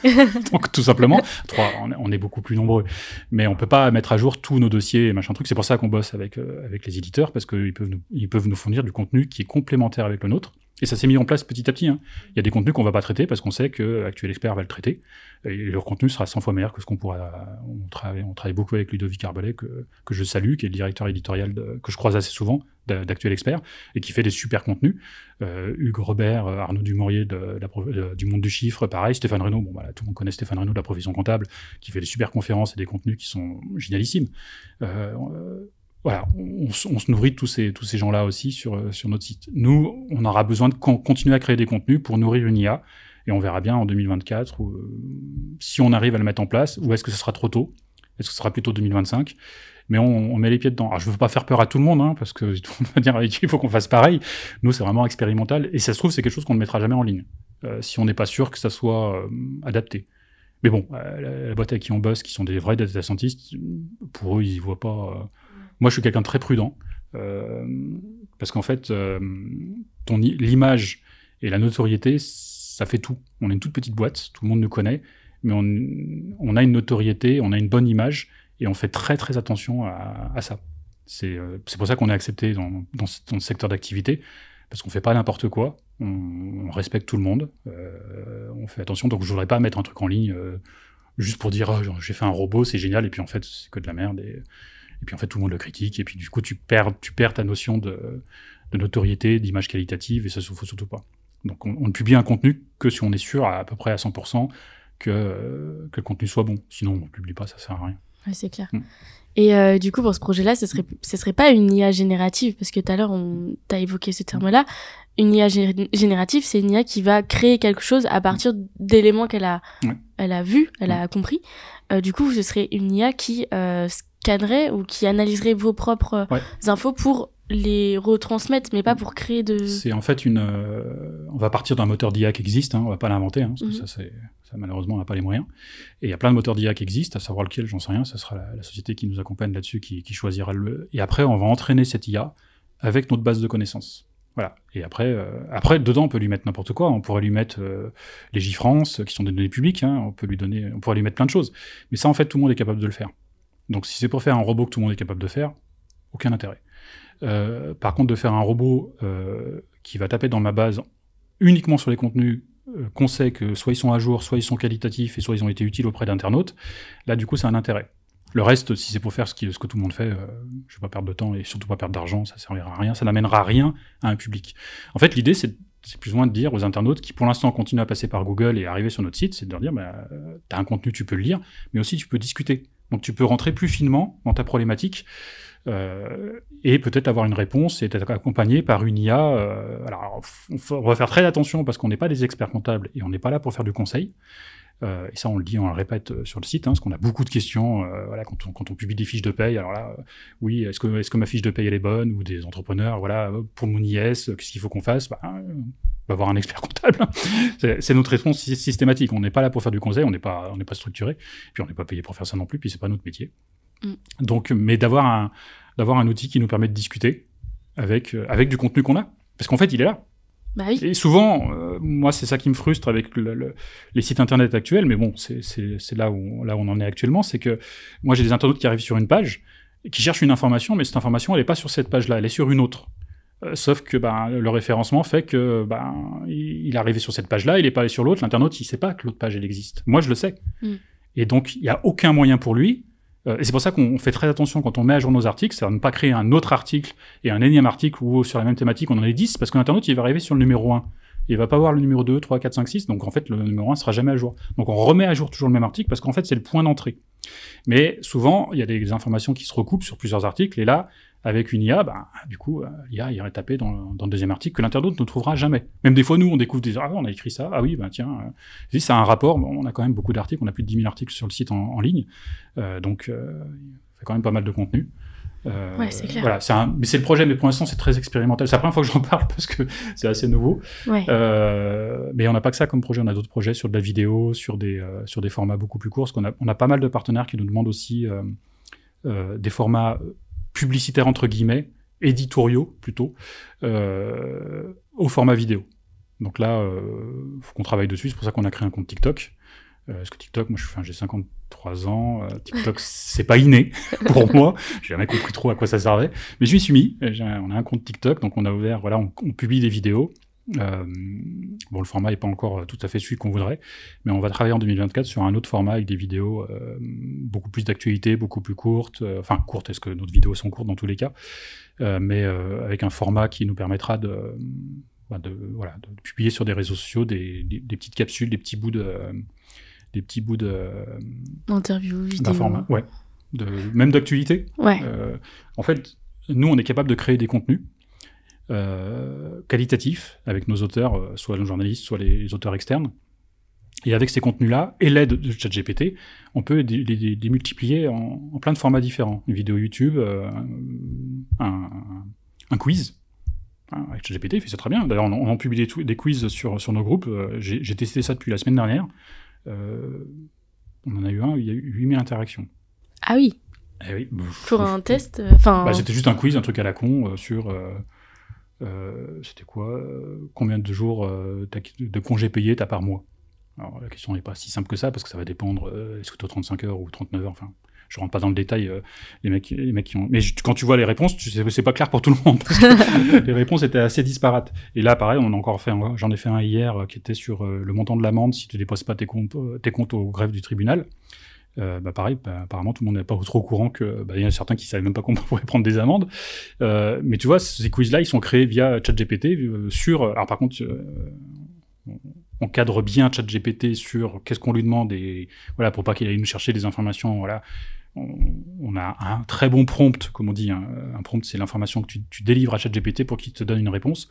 Donc tout simplement, 3, on est beaucoup plus nombreux. Mais on peut pas mettre à jour tous nos dossiers et machin truc. C'est pour ça qu'on bosse avec les éditeurs, parce qu'ils peuvent nous fournir du contenu qui est complémentaire avec le nôtre. Et ça s'est mis en place petit à petit. Hein. Il y a des contenus qu'on va pas traiter parce qu'on sait que Actuel Expert va le traiter. Et leur contenu sera 100 fois meilleur que ce qu'on pourra. On travaille beaucoup avec Ludovic Arbelet, que je salue, qui est le directeur éditorial que je croise assez souvent d'Actuel Expert et qui fait des super contenus. Hugues Robert, Arnaud Dumouriez du Monde du Chiffre, pareil. Stéphane Reynaud, bon voilà, tout le monde connaît Stéphane Reynaud de la profession comptable, qui fait des super conférences et des contenus qui sont génialissimes. Voilà, on se nourrit de tous ces gens-là aussi sur notre site. Nous, on aura besoin de continuer à créer des contenus pour nourrir une IA, et on verra bien en 2024 si on arrive à le mettre en place, ou est-ce que ce sera trop tôt, est-ce que ce sera plutôt 2025, mais on met les pieds dedans. Alors je veux pas faire peur à tout le monde, hein, parce que tout le monde va dire il faut qu'on fasse pareil. Nous, c'est vraiment expérimental, et ça se trouve, c'est quelque chose qu'on ne mettra jamais en ligne, si on n'est pas sûr que ça soit adapté. Mais bon, la boîte avec qui on bosse, qui sont des vrais data scientists, pour eux, ils y voient pas... Moi, je suis quelqu'un de très prudent, parce qu'en fait, l'image et la notoriété, ça fait tout. On est une toute petite boîte, tout le monde nous connaît, mais on a une notoriété, on a une bonne image, et on fait très très attention à ça. C'est pour ça qu'on est accepté dans ce secteur d'activité, parce qu'on fait pas n'importe quoi, on respecte tout le monde, on fait attention. Donc je voudrais pas mettre un truc en ligne juste pour dire j'ai fait un robot, c'est génial, et puis en fait c'est que de la merde, et puis en fait tout le monde le critique, et puis du coup tu perds ta notion de notoriété, d'image qualitative, et ça ne faut surtout pas. Donc on ne publie un contenu que si on est sûr à peu près à 100% que le contenu soit bon. Sinon on ne publie pas, ça sert à rien. Ouais, c'est clair. Et du coup, pour ce projet-là, ce serait pas une IA générative, parce que tout à l'heure, t'as évoqué ce terme-là. Une IA générative, c'est une IA qui va créer quelque chose à partir d'éléments qu'elle a vus, elle a compris. Du coup, ce serait une IA qui scannerait ou qui analyserait vos propres infos pour les retransmettre, mais pas pour créer de... C'est en fait on va partir d'un moteur d'IA qui existe, hein, on va pas l'inventer, hein, parce que ça, malheureusement, on n'a pas les moyens. Et il y a plein de moteurs d'IA qui existent, à savoir lequel, j'en sais rien, ça sera la société qui nous accompagne là-dessus, qui choisira Et après, on va entraîner cette IA avec notre base de connaissances. Voilà. Et après, dedans, on peut lui mettre n'importe quoi. On pourrait lui mettre les J-France, qui sont des données publiques, hein, on pourrait lui mettre plein de choses. Mais ça, en fait, tout le monde est capable de le faire. Donc, si c'est pour faire un robot que tout le monde est capable de faire, aucun intérêt. Par contre, de faire un robot qui va taper dans ma base uniquement sur les contenus qu'on sait que soit ils sont à jour, soit ils sont qualitatifs, et soit ils ont été utiles auprès d'internautes, là, du coup, c'est un intérêt. Le reste, si c'est pour faire ce que tout le monde fait, je vais pas perdre de temps et surtout pas perdre d'argent, ça servira à rien, ça n'amènera rien à un public. En fait, l'idée, c'est plus ou moins de dire aux internautes qui, pour l'instant, continuent à passer par Google et arriver sur notre site, c'est de leur dire, t'as un contenu, tu peux le lire, mais aussi tu peux discuter. Donc, tu peux rentrer plus finement dans ta problématique et peut-être avoir une réponse et être accompagné par une IA. Alors, on va faire très attention parce qu'on n'est pas des experts comptables et on n'est pas là pour faire du conseil. Et ça, on le dit, on le répète sur le site, hein, parce qu'on a beaucoup de questions. Voilà, quand on publie des fiches de paye, alors là, oui, est-ce que ma fiche de paye elle est bonne, ou des entrepreneurs, voilà, pour mon IS, qu'est-ce qu'il faut qu'on fasse? On va voir un expert comptable. C'est notre réponse systématique. On n'est pas là pour faire du conseil, on n'est pas structuré, puis on n'est pas payé pour faire ça non plus, puis c'est pas notre métier. Donc, mais d'avoir un outil qui nous permet de discuter avec du contenu qu'on a, parce qu'en fait, il est là. Bah oui. Et souvent, moi, c'est ça qui me frustre avec les sites internet actuels, mais bon, c'est là où on en est actuellement, c'est que moi, j'ai des internautes qui arrivent sur une page, qui cherchent une information, mais cette information, elle n'est pas sur cette page-là, elle est sur une autre. Sauf que le référencement fait que il est arrivé sur cette page-là, il n'est pas allé sur l'autre, l'internaute, il ne sait pas que l'autre page, elle existe. Moi, je le sais. Et donc, il n'y a aucun moyen pour lui. Et c'est pour ça qu'on fait très attention quand on met à jour nos articles, c'est à ne pas créer un autre article et un énième article où sur la même thématique on en a 10, parce que l'internaute il va arriver sur le numéro 1. Il va pas voir le numéro 2, 3, 4, 5, 6, donc en fait le numéro 1 sera jamais à jour. Donc on remet à jour toujours le même article parce qu'en fait c'est le point d'entrée. Mais souvent il y a des informations qui se recoupent sur plusieurs articles, et là, avec une IA, du coup, l'IA irait taper dans le deuxième article que l'internaute ne trouvera jamais. Même des fois, nous, on découvre on a écrit ça, ah oui, tiens, si ça a un rapport, on a quand même beaucoup d'articles, on a plus de 10 000 articles sur le site en ligne, donc il fait quand même pas mal de contenu. Ouais, c'est clair. Voilà, mais c'est le projet, mais pour l'instant, c'est très expérimental. C'est la première fois que j'en parle parce que c'est assez nouveau. Ouais. Mais on n'a pas que ça comme projet, on a d'autres projets sur de la vidéo, sur des formats beaucoup plus courts, parce qu'on a pas mal de partenaires qui nous demandent aussi des formats publicitaires entre guillemets, éditoriaux plutôt, au format vidéo. Donc là, faut qu'on travaille dessus. C'est pour ça qu'on a créé un compte TikTok. Parce que TikTok, moi, j'ai 53 ans. TikTok, c'est pas inné pour moi. J'ai jamais compris trop à quoi ça servait. Mais je m'y suis mis. On a un compte TikTok, donc on a ouvert. Voilà, on publie des vidéos. Bon, le format est pas encore tout à fait celui qu'on voudrait, mais on va travailler en 2024 sur un autre format avec des vidéos beaucoup plus d'actualité, beaucoup plus courtes. Enfin, courtes, est-ce que nos vidéos sont courtes dans tous les cas, mais avec un format qui nous permettra de publier sur des réseaux sociaux des petites capsules, des petits bouts interview, vidéo. D'informat, ouais, même d'actualité. Ouais. En fait, nous, on est capable de créer des contenus qualitatifs avec nos auteurs, soit nos journalistes, soit les auteurs externes. Et avec ces contenus-là, et l'aide de ChatGPT, on peut les démultiplier en plein de formats différents. Une vidéo YouTube, un quiz. Avec ChatGPT, il fait ça très bien. D'ailleurs, on en publie des quiz sur nos groupes. J'ai testé ça depuis la semaine dernière. On en a eu un, il y a eu 8000 interactions. Ah oui. Eh oui. Pour un test, c'était juste un quiz, un truc à la con sur... c'était quoi combien de jours de congés payés t'as par mois? Alors la question n'est pas si simple que ça, parce que ça va dépendre, est-ce que tu as 35 heures ou 39 heures, enfin... Je rentre pas dans le détail, les mecs qui ont... Mais quand tu vois les réponses, c'est pas clair pour tout le monde, parce que les réponses étaient assez disparates. Et là, pareil, j'en ai fait un hier qui était sur le montant de l'amende si tu déposes pas tes comptes au greffe du tribunal. Pareil, apparemment, tout le monde n'est pas trop au courant que y en a certains qui savaient même pas qu'on pourrait prendre des amendes. Mais tu vois, ces quiz-là, ils sont créés via ChatGPT alors par contre... on cadre bien ChatGPT sur qu'est-ce qu'on lui demande et voilà, pour pas qu'il aille nous chercher des informations. Voilà, on a un très bon prompt, comme on dit. Un prompt, c'est l'information que tu délivres à ChatGPT pour qu'il te donne une réponse.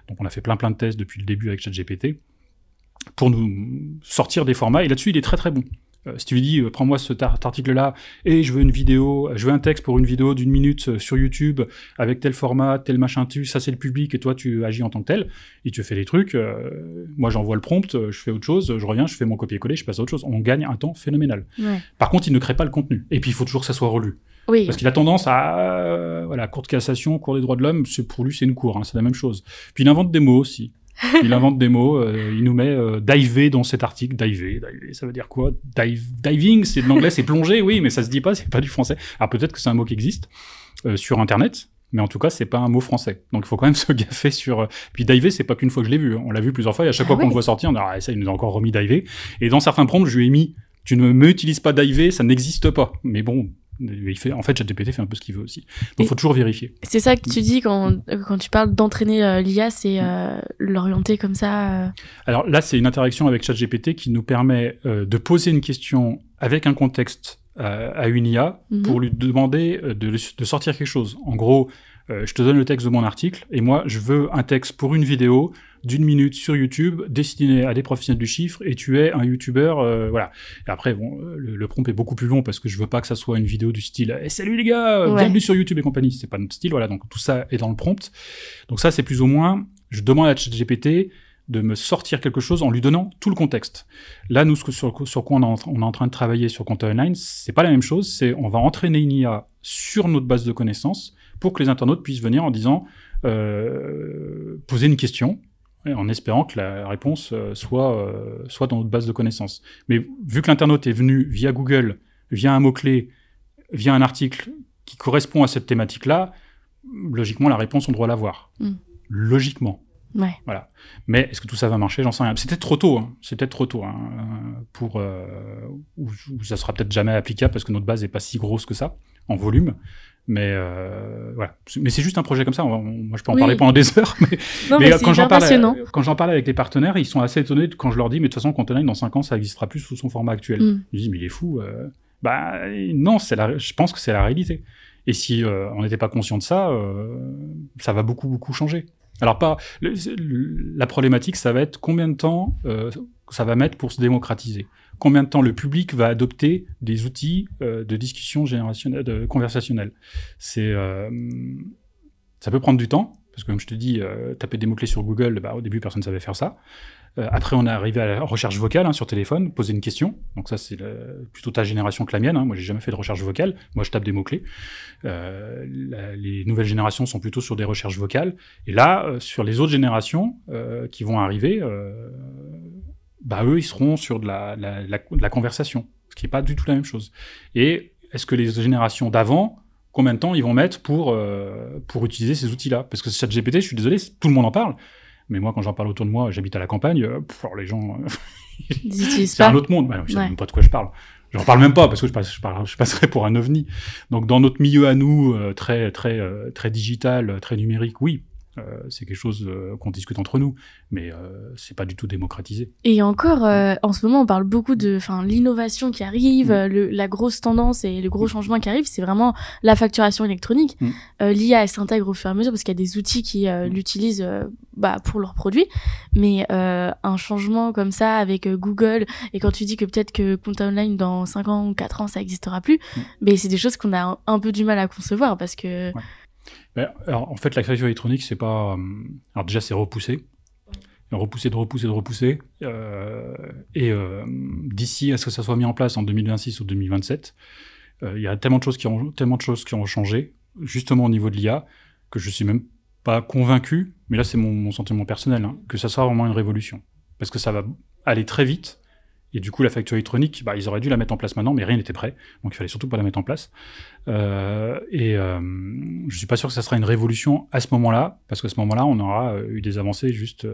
Donc on a fait plein de tests depuis le début avec ChatGPT pour nous sortir des formats. Et là-dessus, il est très très bon. Si tu lui dis, prends-moi cet article-là et je veux un texte pour une vidéo d'1 minute sur YouTube avec tel format, tel machin, ça c'est le public et toi tu agis en tant que tel, et tu fais des trucs, moi j'envoie le prompt, je fais autre chose, je reviens, je fais mon copier-coller, je passe à autre chose. On gagne un temps phénoménal. Ouais. Par contre, il ne crée pas le contenu. Et puis il faut toujours que ça soit relu. Oui. Parce qu'il a tendance à, cour de cassation, cour des droits de l'homme, pour lui c'est une cour, c'est la même chose. Puis il invente des mots aussi. Il invente des mots, il nous met diver dans cet article. Diver, ça veut dire quoi? Diving, c'est de l'anglais, c'est plonger, oui, mais ça se dit pas, c'est pas du français. Alors peut-être que c'est un mot qui existe sur Internet, mais en tout cas, c'est pas un mot français. Donc il faut quand même se gaffer sur... Puis diver, c'est pas qu'une fois que je l'ai vu, on l'a vu plusieurs fois, et à chaque fois qu'on le voit sortir, on dit, ça, il nous a encore remis diver. Et dans certains prompts, je lui ai mis, tu ne m'utilises pas diver, ça n'existe pas. Mais bon... En fait, ChatGPT fait un peu ce qu'il veut aussi. Donc, il faut toujours vérifier. C'est ça que tu dis quand tu parles d'entraîner l'IA, c'est l'orienter comme ça. Alors là, c'est une interaction avec ChatGPT qui nous permet de poser une question avec un contexte à une IA pour lui demander de sortir quelque chose. En gros, je te donne le texte de mon article et moi, je veux un texte pour une vidéo d'1 minute sur YouTube destiné à des professionnels du chiffre et tu es un youtubeur, voilà. Et après, bon, le prompt est beaucoup plus long parce que je veux pas que ça soit une vidéo du style salut les gars, bienvenue sur YouTube et compagnie. C'est pas notre style, voilà. Donc tout ça est dans le prompt. Donc ça, c'est plus ou moins, je demande à ChatGPT de me sortir quelque chose en lui donnant tout le contexte. Là, nous, sur quoi on est en train de travailler sur Content Online, c'est pas la même chose. On va entraîner une IA sur notre base de connaissances pour que les internautes puissent venir en disant, poser une question, en espérant que la réponse soit dans notre base de connaissances. Mais vu que l'internaute est venu via Google, via un mot-clé, via un article qui correspond à cette thématique-là, logiquement, la réponse, on doit l'avoir. Logiquement. Ouais. Voilà. Mais est-ce que tout ça va marcher? J'en sais rien. C'est peut-être trop tôt. C'est peut-être trop tôt pour ou ça sera peut-être jamais applicable parce que notre base est pas si grosse que ça en volume. Mais voilà. Mais c'est juste un projet comme ça. Moi, je peux en parler pendant des heures. Mais quand j'en parle avec les partenaires, ils sont assez étonnés quand je leur dis, mais de toute façon, Content Online, dans 5 ans, ça n'existera plus sous son format actuel. Ils disent, mais il est fou. Non, je pense que c'est la réalité. Et si on n'était pas conscient de ça, ça va beaucoup, beaucoup changer. Alors la problématique, ça va être combien de temps ça va mettre pour se démocratiser. Combien de temps le public va adopter des outils de discussion conversationnelle. Ça peut prendre du temps, parce que comme je te dis, taper des mots-clés sur Google, au début, personne ne savait faire ça. Après, on est arrivé à la recherche vocale sur téléphone, poser une question. Donc ça, c'est plutôt ta génération que la mienne. Moi, j'ai jamais fait de recherche vocale. Moi, je tape des mots-clés. Les nouvelles générations sont plutôt sur des recherches vocales. Et là, sur les autres générations qui vont arriver, eux, ils seront sur de la conversation, ce qui n'est pas du tout la même chose. Et est-ce que les générations d'avant, combien de temps ils vont mettre pour utiliser ces outils-là? Parce que ChatGPT, je suis désolé, tout le monde en parle. Mais moi, quand j'en parle autour de moi, j'habite à la campagne, les gens... c'est un autre monde. Je ne sais même pas de quoi je parle. Je n'en parle même pas, parce que je passerais pour un ovni. Donc, dans notre milieu à nous, très digital, très numérique, oui, c'est quelque chose qu'on discute entre nous, mais c'est pas du tout démocratisé. Et encore, en ce moment, on parle beaucoup de l'innovation qui arrive, la grosse tendance et le gros changement qui arrive, c'est vraiment la facturation électronique. L'IA, elle s'intègre au fur et à mesure parce qu'il y a des outils qui l'utilisent pour leurs produits, mais un changement comme ça avec Google, et quand tu dis que peut-être que compta online dans 5 ans ou 4 ans, ça n'existera plus, mais c'est des choses qu'on a un peu du mal à concevoir parce que... Ouais. Alors, en fait, la facture électronique, c'est pas... Alors déjà, c'est repoussé. Repoussé. D'ici à ce que ça soit mis en place en 2026 ou 2027, il y a tellement de choses qui ont changé, justement au niveau de l'IA, que je suis même pas convaincu, mais là, c'est mon sentiment personnel, que ça soit vraiment une révolution. Parce que ça va aller très vite. Et du coup, la facture électronique, ils auraient dû la mettre en place maintenant, mais rien n'était prêt. Donc, il fallait surtout pas la mettre en place. Je suis pas sûr que ça sera une révolution à ce moment-là, parce qu'à ce moment-là, on aura eu des avancées juste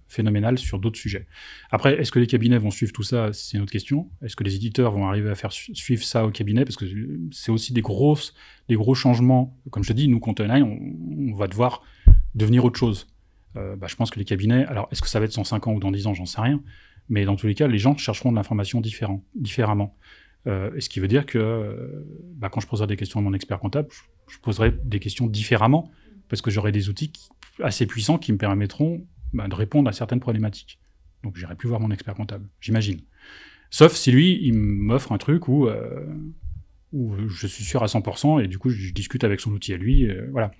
phénoménales sur d'autres sujets. Après, est-ce que les cabinets vont suivre tout ça? C'est une autre question. Est-ce que les éditeurs vont arriver à faire suivre ça au cabinet? Parce que c'est aussi des gros changements. Comme je te dis, nous, Compta Online, on va devoir devenir autre chose. Je pense que les cabinets... Alors, est-ce que ça va être dans 5 ans ou dans 10 ans? J'en sais rien. Mais dans tous les cas, les gens chercheront de l'information différemment. Et ce qui veut dire que quand je poserai des questions à mon expert comptable, je poserai des questions différemment, parce que j'aurai des outils assez puissants qui me permettront de répondre à certaines problématiques. Donc, j'irai plus voir mon expert comptable, j'imagine. Sauf si lui, il m'offre un truc où je suis sûr à 100%, et du coup, je discute avec son outil à lui, voilà.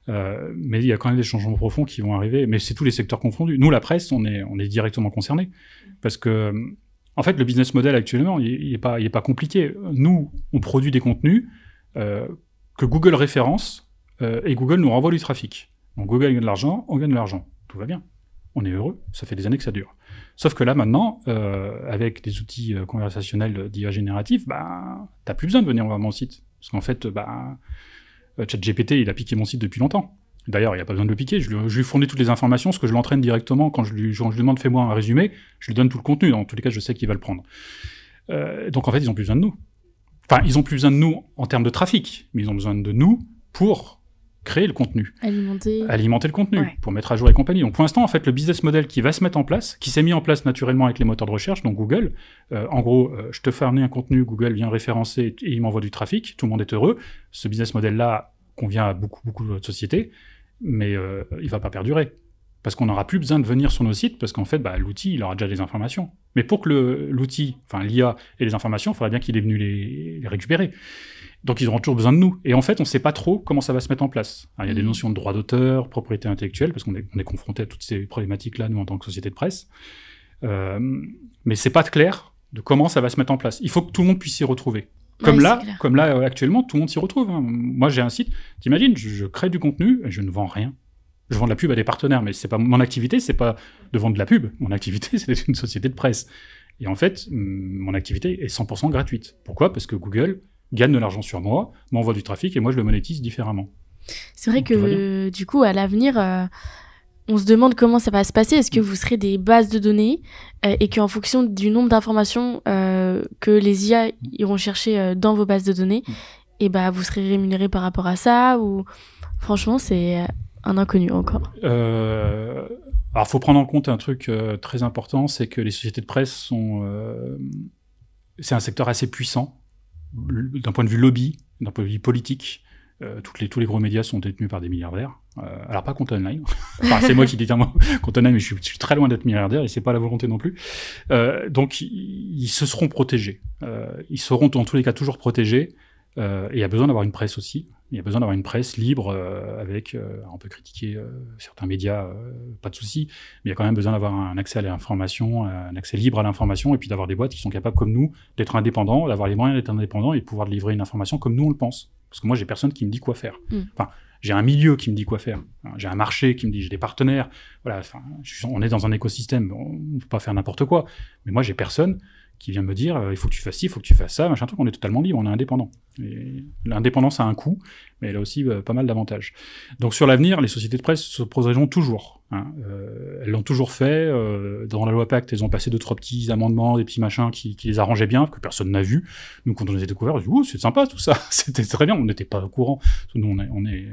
Mais il y a quand même des changements profonds qui vont arriver, mais c'est tous les secteurs confondus. Nous, la presse, on est directement concernés, parce que en fait, le business model actuellement, il est pas compliqué. Nous, on produit des contenus que Google référence et Google nous renvoie du trafic. Donc Google gagne de l'argent, on gagne de l'argent, tout va bien, on est heureux, ça fait des années que ça dure. Sauf que là maintenant, avec des outils conversationnels d'IA générative, t'as plus besoin de venir voir mon site, parce qu'en fait, ChatGPT, il a piqué mon site depuis longtemps. D'ailleurs, il n'y a pas besoin de le piquer. Je lui fournis toutes les informations, ce que je l'entraîne directement. Quand je lui demande, fais-moi un résumé, je lui donne tout le contenu. Dans tous les cas, je sais qu'il va le prendre. Donc, en fait, ils n'ont plus besoin de nous. Enfin, ils n'ont plus besoin de nous en termes de trafic, mais ils ont besoin de nous pour créer le contenu. Alimenter le contenu, pour mettre à jour et compagnie. Donc, pour l'instant, en fait, le business model qui va se mettre en place, qui s'est mis en place naturellement avec les moteurs de recherche, donc Google, en gros, je te fournis un contenu, Google vient référencer et il m'envoie du trafic, tout le monde est heureux. Ce business model-là convient à beaucoup de sociétés, mais il va pas perdurer. Parce qu'on n'aura plus besoin de venir sur nos sites, parce qu'en fait, l'outil, il aura déjà des informations. Mais pour que l'outil, l'IA ait les informations, il faudra bien qu'il est venu les récupérer. Donc, ils auront toujours besoin de nous. Et en fait, on ne sait pas trop comment ça va se mettre en place. Alors, il y a des notions de droit d'auteur, propriété intellectuelle, parce qu'on est confronté à toutes ces problématiques-là, nous, en tant que société de presse. Mais c'est pas clair de comment ça va se mettre en place. Il faut que tout le monde puisse s'y retrouver. Comme là, actuellement, tout le monde s'y retrouve. Moi, j'ai un site, t'imagines, je crée du contenu et je ne vends rien. Je vends de la pub à des partenaires, mais c'est pas mon activité, c'est pas de vendre de la pub. Mon activité, c'est une société de presse. Et en fait, mon activité est 100% gratuite. Pourquoi? Parce que Google gagne de l'argent sur moi, m'envoie du trafic et moi, je le monétise différemment. C'est vrai que, du coup, à l'avenir, on se demande comment ça va se passer. Est-ce que vous serez des bases de données et qu'en fonction du nombre d'informations que les IA iront chercher dans vos bases de données, vous serez rémunéré par rapport à ça, ou franchement, c'est un inconnu encore. Alors, faut prendre en compte un truc très important, c'est que les sociétés de presse sont... c'est un secteur assez puissant, d'un point de vue lobby, d'un point de vue politique. Tous les gros médias sont détenus par des milliardaires. Alors, pas Compta Online. Enfin, c'est moi qui détiens Compta Online, mais je suis très loin d'être milliardaire et c'est pas la volonté non plus. Donc, ils se seront protégés. Ils seront, dans tous les cas, toujours protégés. Et il y a besoin d'avoir une presse aussi. Il y a besoin d'avoir une presse libre avec, on peut critiquer certains médias, pas de souci, mais il y a quand même besoin d'avoir un accès à l'information, un accès libre à l'information, et puis d'avoir des boîtes qui sont capables comme nous d'être indépendants, d'avoir les moyens d'être indépendants et de pouvoir livrer une information comme nous on le pense. Parce que moi j'ai personne qui me dit quoi faire. Enfin, j'ai un milieu qui me dit quoi faire. J'ai un marché qui me dit, j'ai des partenaires. Voilà, enfin, on est dans un écosystème, on ne peut pas faire n'importe quoi. Mais moi j'ai personne qui vient me dire il faut que tu fasses ci, il faut que tu fasses ça, machin truc. On est totalement libre, on est indépendant. Et l'indépendance a un coût, mais elle a aussi pas mal d'avantages. Donc sur l'avenir, les sociétés de presse se poseront toujours. Elles l'ont toujours fait. Dans la loi Pacte, elles ont passé 2-3 petits amendements, des petits machins qui les arrangeaient bien, que personne n'a vu. Nous, quand on les a découverts, on dit c'est sympa tout ça. C'était très bien. On n'était pas au courant. Nous,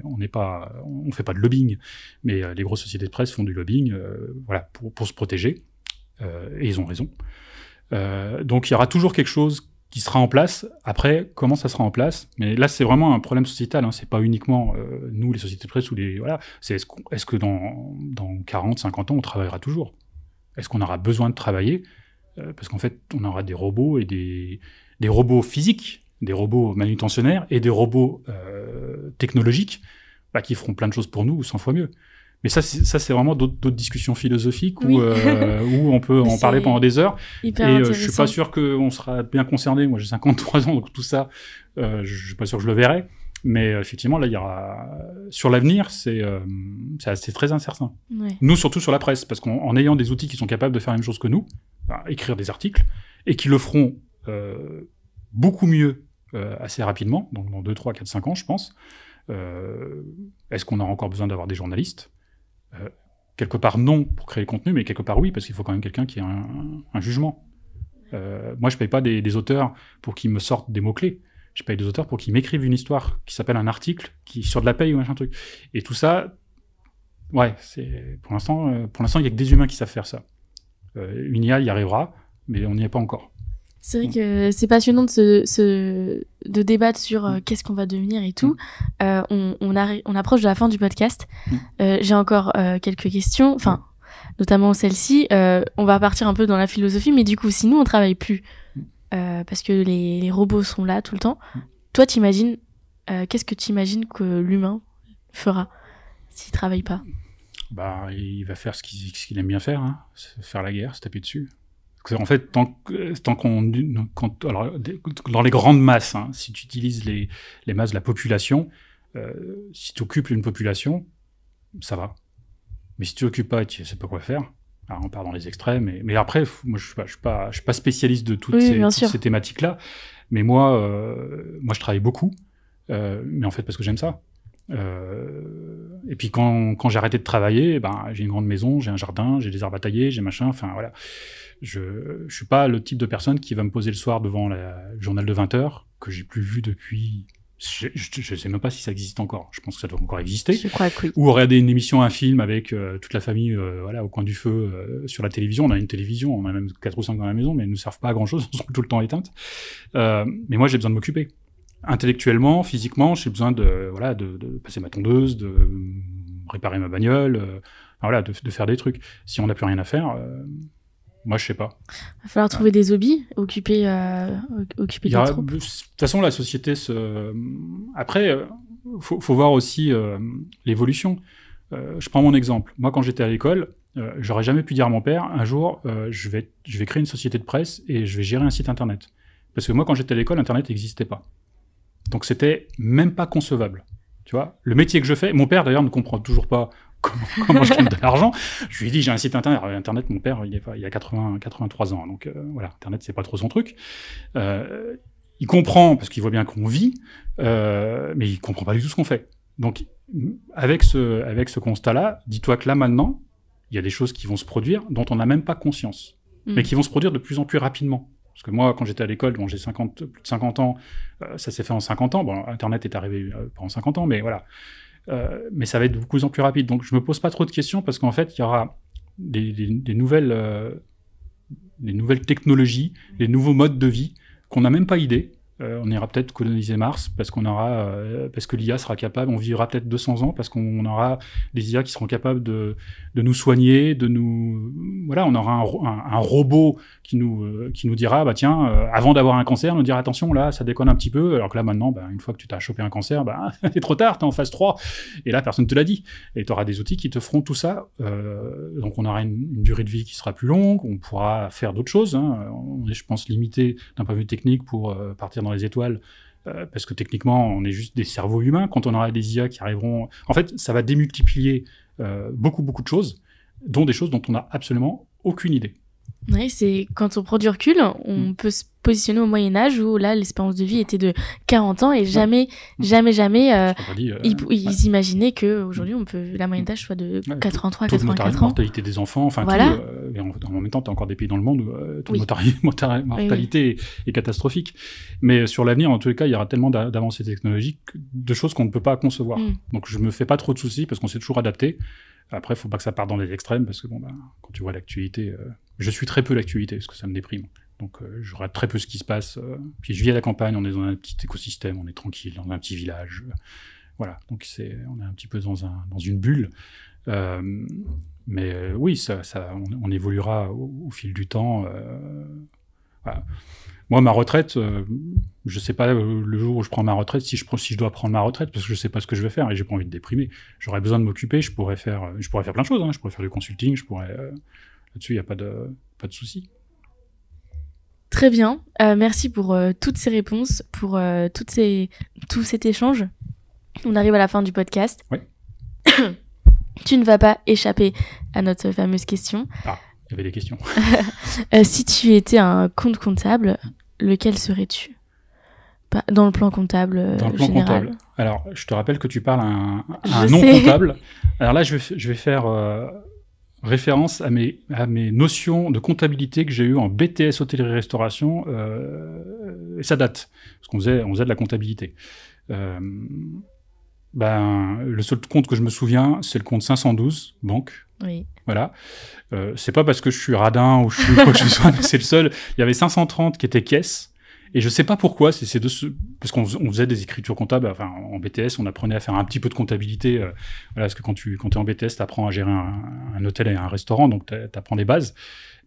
on fait pas de lobbying, mais les grosses sociétés de presse font du lobbying, voilà, pour se protéger. Et ils ont raison. Donc il y aura toujours quelque chose qui sera en place. Après, comment ça sera en place? Mais là, c'est vraiment un problème sociétal. Hein. C'est pas uniquement nous, les sociétés de presse, ou les voilà. C'est est-ce que dans 40, 50 ans, on travaillera toujours? Est-ce qu'on aura besoin de travailler? Parce qu'en fait, on aura des robots et des robots physiques, des robots manutentionnaires et des robots technologiques qui feront plein de choses pour nous 100 fois mieux. Mais ça, c'est vraiment d'autres discussions philosophiques où on peut en parler pendant des heures. Et je suis pas sûr qu'on sera bien concerné. Moi, j'ai 53 ans, donc tout ça, je suis pas sûr que je le verrai. Mais effectivement, là, il y aura sur l'avenir, c'est très incertain. Ouais. Nous, surtout sur la presse, parce qu'en ayant des outils qui sont capables de faire la même chose que nous, écrire des articles, et qui le feront beaucoup mieux assez rapidement, donc dans 2, 3, 4, 5 ans, je pense. Est-ce qu'on aura encore besoin d'avoir des journalistes? Quelque part non pour créer le contenu, mais quelque part oui, parce qu'il faut quand même quelqu'un qui ait un jugement. Moi, je paye pas des auteurs pour qu'ils me sortent des mots-clés. Je paye des auteurs pour qu'ils m'écrivent une histoire qui s'appelle un article, qui sur de la paye ou machin truc. Et tout ça, ouais, c'est pour l'instant, il y a que des humains qui savent faire ça. Une IA y arrivera, mais on n'y est pas encore. C'est vrai que c'est passionnant de débattre sur qu'est-ce qu'on va devenir et tout. On approche de la fin du podcast. J'ai encore quelques questions, enfin, notamment celle-ci. On va partir un peu dans la philosophie, mais du coup, si nous, on travaille plus, parce que les robots sont là tout le temps, toi, t'imagines, qu'est-ce que t'imagines que l'humain fera s'il travaille pas? Il va faire ce qu'il aime bien faire, hein, faire la guerre, se taper dessus. En fait, alors, dans les grandes masses, hein, si tu utilises les masses de la population, si tu occupes une population, ça va. Mais si tu l'occupes pas et tu sais pas quoi faire, alors on part dans les extrêmes. Mais après, moi, je suis pas spécialiste de toutes ces thématiques-là. Mais moi, je travaille beaucoup, mais en fait parce que j'aime ça. Et puis quand j'ai arrêté de travailler, j'ai une grande maison, j'ai un jardin, j'ai des arbres à tailler, j'ai machin, enfin voilà. Je suis pas le type de personne qui va me poser le soir devant le journal de 20h, que j'ai plus vu depuis... Je sais même pas si ça existe encore. Je pense que ça doit encore exister. Je crois que oui. Ou regarder une émission, un film avec toute la famille au coin du feu sur la télévision. On a une télévision, on a même 4 ou 5 dans la maison, mais elles ne servent pas à grand-chose, elles sont tout le temps éteintes. Mais moi, j'ai besoin de m'occuper. Intellectuellement, physiquement, j'ai besoin de passer ma tondeuse, de réparer ma bagnole, de faire des trucs. Si on n'a plus rien à faire... moi, je sais pas. Il va falloir trouver des hobbies, occuper des troupes. De toute façon, la société Après, faut voir aussi l'évolution. Je prends mon exemple. Moi, quand j'étais à l'école, j'aurais jamais pu dire à mon père, un jour, je vais créer une société de presse et je vais gérer un site internet. Parce que moi, quand j'étais à l'école, internet n'existait pas. Donc, c'était même pas concevable. Tu vois, le métier que je fais, mon père d'ailleurs ne comprend toujours pas comment je gagne de l'argent. Je lui ai dit, j'ai un site internet. Alors, internet, mon père, il a 83 ans. Donc, voilà, internet, c'est pas trop son truc. Il comprend, parce qu'il voit bien qu'on vit, mais il comprend pas du tout ce qu'on fait. Donc, avec ce constat-là, dis-toi que là, maintenant, il y a des choses qui vont se produire dont on n'a même pas conscience, mais qui vont se produire de plus en plus rapidement. Parce que moi, quand j'étais à l'école, j'ai plus de 50 ans, ça s'est fait en 50 ans. Bon, Internet est arrivé pas en 50 ans, mais voilà. Mais ça va être de plus en plus rapide. Donc, je me pose pas trop de questions parce qu'en fait, il y aura des nouvelles technologies, des nouveaux modes de vie qu'on n'a même pas idée. on ira peut-être coloniser Mars parce que l'IA sera capable, on vivra peut-être 200 ans parce qu'on aura des IA qui seront capables de nous soigner, voilà, on aura un robot qui nous dira, bah tiens, avant d'avoir un cancer, nous dira attention, là, ça déconne un petit peu, alors que là maintenant, bah, une fois que tu t'as chopé un cancer, bah, c'est trop tard, t'es en phase 3, et là, personne te l'a dit. Et tu auras des outils qui te feront tout ça, donc on aura une durée de vie qui sera plus longue, on pourra faire d'autres choses, hein. On est, je pense, limité d'un point de vue technique pour partir dans les étoiles, parce que techniquement, on est juste des cerveaux humains. Quand on aura des IA qui arriveront... En fait, ça va démultiplier beaucoup de choses, dont des choses dont on n'a absolument aucune idée. Oui, c'est quand on prend du recul, on peut se positionner au Moyen-Âge où là, l'espérance de vie était de 40 ans et jamais, ils imaginaient qu'aujourd'hui, la moyenne d'âge soit de 83 à 84 ans. Mortalité des enfants, enfin, voilà. Mais en même temps, tu as encore des pays dans le monde où mortalité est catastrophique. Mais sur l'avenir, en tous les cas, il y aura tellement d'avancées technologiques, de choses qu'on ne peut pas concevoir. Donc, je me fais pas trop de soucis parce qu'on s'est toujours adapté. Après, il faut pas que ça parte dans les extrêmes parce que quand tu vois l'actualité, je suis très peu l'actualité parce que ça me déprime. Donc, je regarde très peu ce qui se passe. Puis je vis à la campagne, on est dans un petit écosystème, on est tranquille, dans un petit village. Voilà, donc on est un petit peu dans une bulle. Mais oui, on évoluera au fil du temps. Voilà. Moi, ma retraite, je sais pas le jour où je prends ma retraite, si je dois prendre ma retraite, parce que je sais pas ce que je vais faire et j'ai pas envie de déprimer. J'aurais besoin de m'occuper, je pourrais faire plein de choses, hein. Je pourrais faire du consulting, là-dessus, il y a pas de souci. Très bien. Merci pour toutes ces réponses, pour tout cet échange. On arrive à la fin du podcast. Oui. Tu ne vas pas échapper à notre fameuse question. Ah, il y avait des questions. Si tu étais un compte comptable, lequel serais-tu ? Dans le plan comptable Dans le plan général. comptable. Alors, je te rappelle que tu parles à un non-comptable. Alors là, je vais faire référence à mes notions de comptabilité que j'ai eues en BTS hôtellerie-restauration. Et ça date, parce qu'on faisait de la comptabilité. Le seul compte que je me souviens, c'est le compte 512, banque. Oui. Voilà. C'est pas parce que je suis radin ou je suis quoi que ce soit, mais c'est le seul. Il y avait 530 qui était caisse. Et je sais pas pourquoi, parce qu'on faisait des écritures comptables, enfin, en BTS, on apprenait à faire un petit peu de comptabilité, voilà, parce que quand t'es en BTS, t'apprends à gérer un hôtel et un restaurant, donc t'apprends des bases.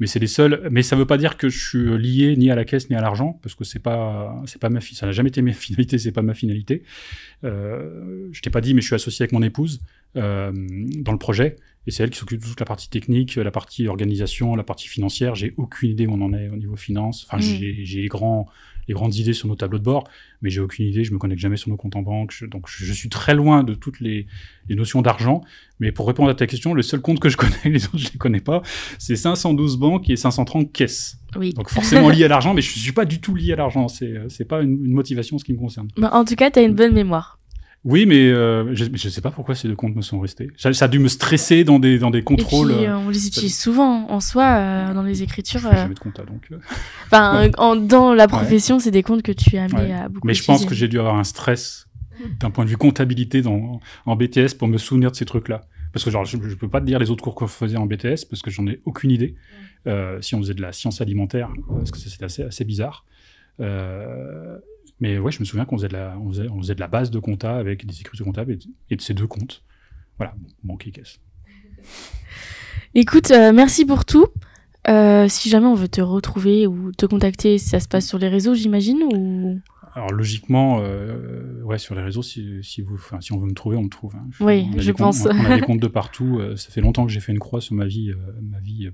Mais c'est les seuls, mais ça veut pas dire que je suis lié ni à la caisse ni à l'argent, parce que c'est pas ça n'a jamais été ma finalité, c'est pas ma finalité. Je t'ai pas dit, mais je suis associé avec mon épouse, dans le projet. Et c'est elle qui s'occupe de toute la partie technique, la partie organisation, la partie financière. J'ai aucune idée où on en est au niveau finance. Enfin, j'ai les grandes idées sur nos tableaux de bord, mais j'ai aucune idée. Je me connecte jamais sur nos comptes en banque. Donc, je suis très loin de toutes les notions d'argent. Mais pour répondre à ta question, le seul compte que je connais, les autres, je les connais pas, c'est 512 banques et 530 caisses. Oui. Donc, forcément lié à l'argent, mais je suis pas du tout lié à l'argent. C'est pas une motivation, ce qui me concerne. En tout cas, t'as une bonne mémoire. Oui, mais je sais pas pourquoi ces deux comptes me sont restés. Ça a dû me stresser dans des contrôles. Et puis, on les utilise souvent en soi dans les écritures. Je fais jamais de compta, donc. Enfin, dans la profession, c'est des comptes que tu es amené à beaucoup. Mais je pense que j'ai dû avoir un stress d'un point de vue comptabilité en BTS pour me souvenir de ces trucs-là. Parce que je peux pas te dire les autres cours qu'on faisait en BTS parce que j'en ai aucune idée. Si on faisait de la science alimentaire, parce que c'était assez bizarre. Mais ouais, je me souviens qu'on faisait de la base de compta avec des écritures comptables et de ces deux comptes. Voilà, banque et caisse. Écoute, merci pour tout. Si jamais on veut te retrouver ou te contacter, ça se passe sur les réseaux, j'imagine, ou... Alors logiquement, ouais, sur les réseaux, si on veut me trouver, on me trouve. Hein. Oui, je pense. On a des comptes de partout. Ça fait longtemps que j'ai fait une croix sur ma vie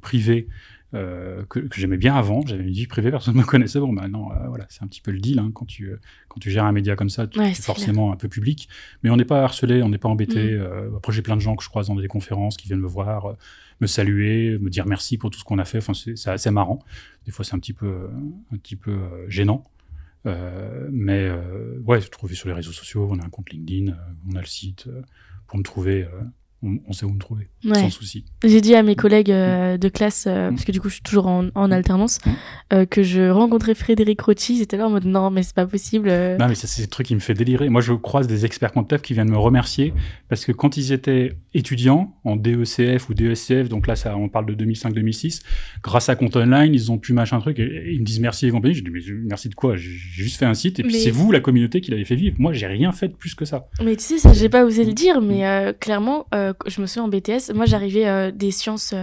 privée. Que j'aimais bien avant, j'avais une vie privée, personne ne me connaissait. Bon, maintenant, voilà, c'est un petit peu le deal. Hein, quand tu gères un média comme ça, c'est forcément un peu public. Mais on n'est pas harcelé, on n'est pas embêté. Après, j'ai plein de gens que je croise dans des conférences qui viennent me voir, me saluer, me dire merci pour tout ce qu'on a fait. Enfin, c'est assez marrant. Des fois, c'est un petit peu gênant. Mais ouais, trouver sur les réseaux sociaux, on a un compte LinkedIn, on a le site. Pour me trouver, on sait où me trouver, Ouais. sans souci. J'ai dit à mes collègues de classe, parce que du coup je suis toujours en alternance, que je rencontrais Frédéric Rothi. Ils étaient là en mode non mais c'est pas possible. Non mais ça c'est le truc qui me fait délirer. Moi je croise des experts comptables qui viennent me remercier parce que quand ils étaient étudiants en DECF ou DESCF, donc là ça on parle de 2005-2006, grâce à Compte Online ils ont pu machin truc et ils me disent merci et compagnie. Je dis mais merci de quoi? J'ai juste fait un site et puis c'est vous la communauté qui l'avez fait vivre. Moi j'ai rien fait de plus que ça. Mais tu sais ça j'ai pas osé le dire, mais clairement je me souviens en BTS, moi j'arrivais des sciences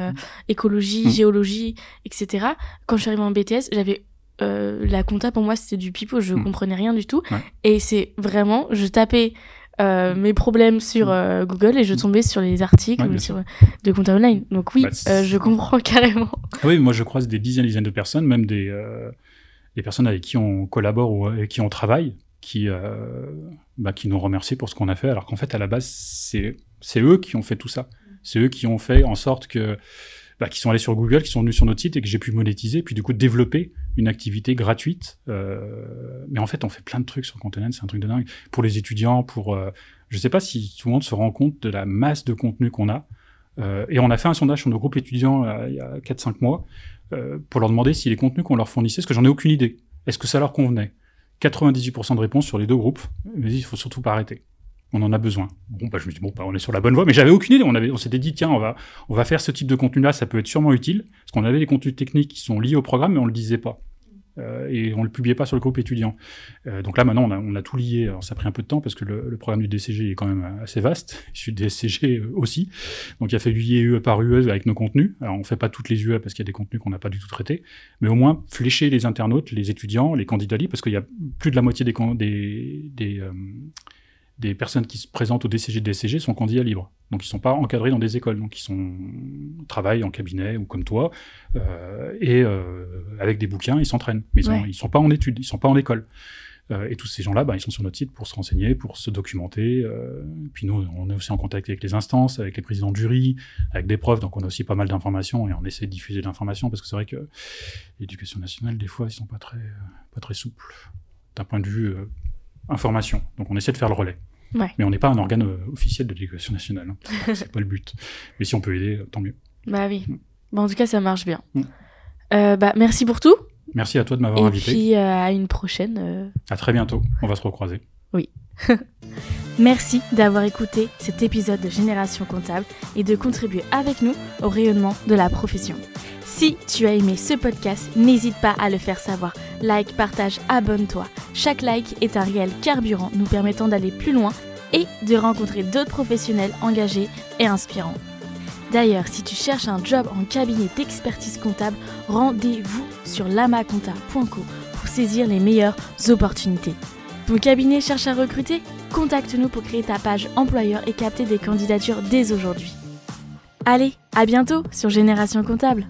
écologie, géologie, etc. Quand je suis arrivée en BTS, j'avais la compta pour moi c'était du pipeau, je comprenais rien du tout. Ouais. Et c'est vraiment, je tapais mes problèmes sur Google et je tombais sur les articles de Compta Online. Donc oui, je comprends carrément. Oui, moi je croise des dizaines de personnes, même des personnes avec qui on collabore ou avec qui on travaille, qui nous remercient pour ce qu'on a fait, alors qu'en fait à la base c'est eux qui ont fait tout ça. C'est eux qui ont fait en sorte que qui sont allés sur Google, qui sont venus sur notre site et que j'ai pu monétiser, puis du coup développer une activité gratuite. Mais en fait, on fait plein de trucs sur Compte Online, c'est un truc de dingue. Pour les étudiants, je sais pas si tout le monde se rend compte de la masse de contenu qu'on a. Et on a fait un sondage sur nos groupes étudiants il y a 4-5 mois pour leur demander si les contenus qu'on leur fournissait, parce que j'en ai aucune idée, est-ce que ça leur convenait? 98% de réponses sur les deux groupes. Mais il faut surtout pas arrêter. On en a besoin. Bon, je me dis, on est sur la bonne voie, mais j'avais aucune idée. On s'était dit, tiens, on va faire ce type de contenu-là, ça peut être sûrement utile, parce qu'on avait des contenus techniques qui sont liés au programme, mais on le disait pas. Et on le publiait pas sur le groupe étudiant. Donc là, maintenant, on a tout lié. Alors, ça a pris un peu de temps, parce que le programme du DCG est quand même assez vaste, issu du DSCG aussi. Donc, il a fallu lier UE par UE avec nos contenus. Alors, on fait pas toutes les UE, parce qu'il y a des contenus qu'on n'a pas du tout traités, mais au moins, flécher les internautes, les étudiants, les candidats libres, parce qu'il y a plus de la moitié des personnes qui se présentent au DCG et DSCG sont candidats libres. Donc, ils sont pas encadrés dans des écoles. Donc, travaillent en cabinet ou comme toi, avec des bouquins, ils s'entraînent. Mais ils sont pas en études, ils sont pas en école. Et tous ces gens-là, ils sont sur notre site pour se renseigner, pour se documenter. Puis nous, on est aussi en contact avec les instances, avec les présidents de jury, avec des profs. Donc, on a aussi pas mal d'informations et on essaie de diffuser de l'information parce que c'est vrai que l'éducation nationale, des fois, ils sont pas très souples d'un point de vue information. Donc, on essaie de faire le relais. Ouais. Mais on n'est pas un organe officiel de l'éducation nationale. Hein. C'est pas le but. Mais si on peut aider, tant mieux. Bah oui. En tout cas, ça marche bien. Merci pour tout. Merci à toi de m'avoir invité. Et puis, à une prochaine. À très bientôt. On va se recroiser. Oui. Merci d'avoir écouté cet épisode de Génération Comptable et de contribuer avec nous au rayonnement de la profession. Si tu as aimé ce podcast, n'hésite pas à le faire savoir. Like, partage, abonne-toi. Chaque like est un réel carburant nous permettant d'aller plus loin et de rencontrer d'autres professionnels engagés et inspirants. D'ailleurs, si tu cherches un job en cabinet d'expertise comptable, rendez-vous sur lamaconta.co pour saisir les meilleures opportunités. Ton cabinet cherche à recruter? Contacte-nous pour créer ta page employeur et capter des candidatures dès aujourd'hui. Allez, à bientôt sur Génération Comptable.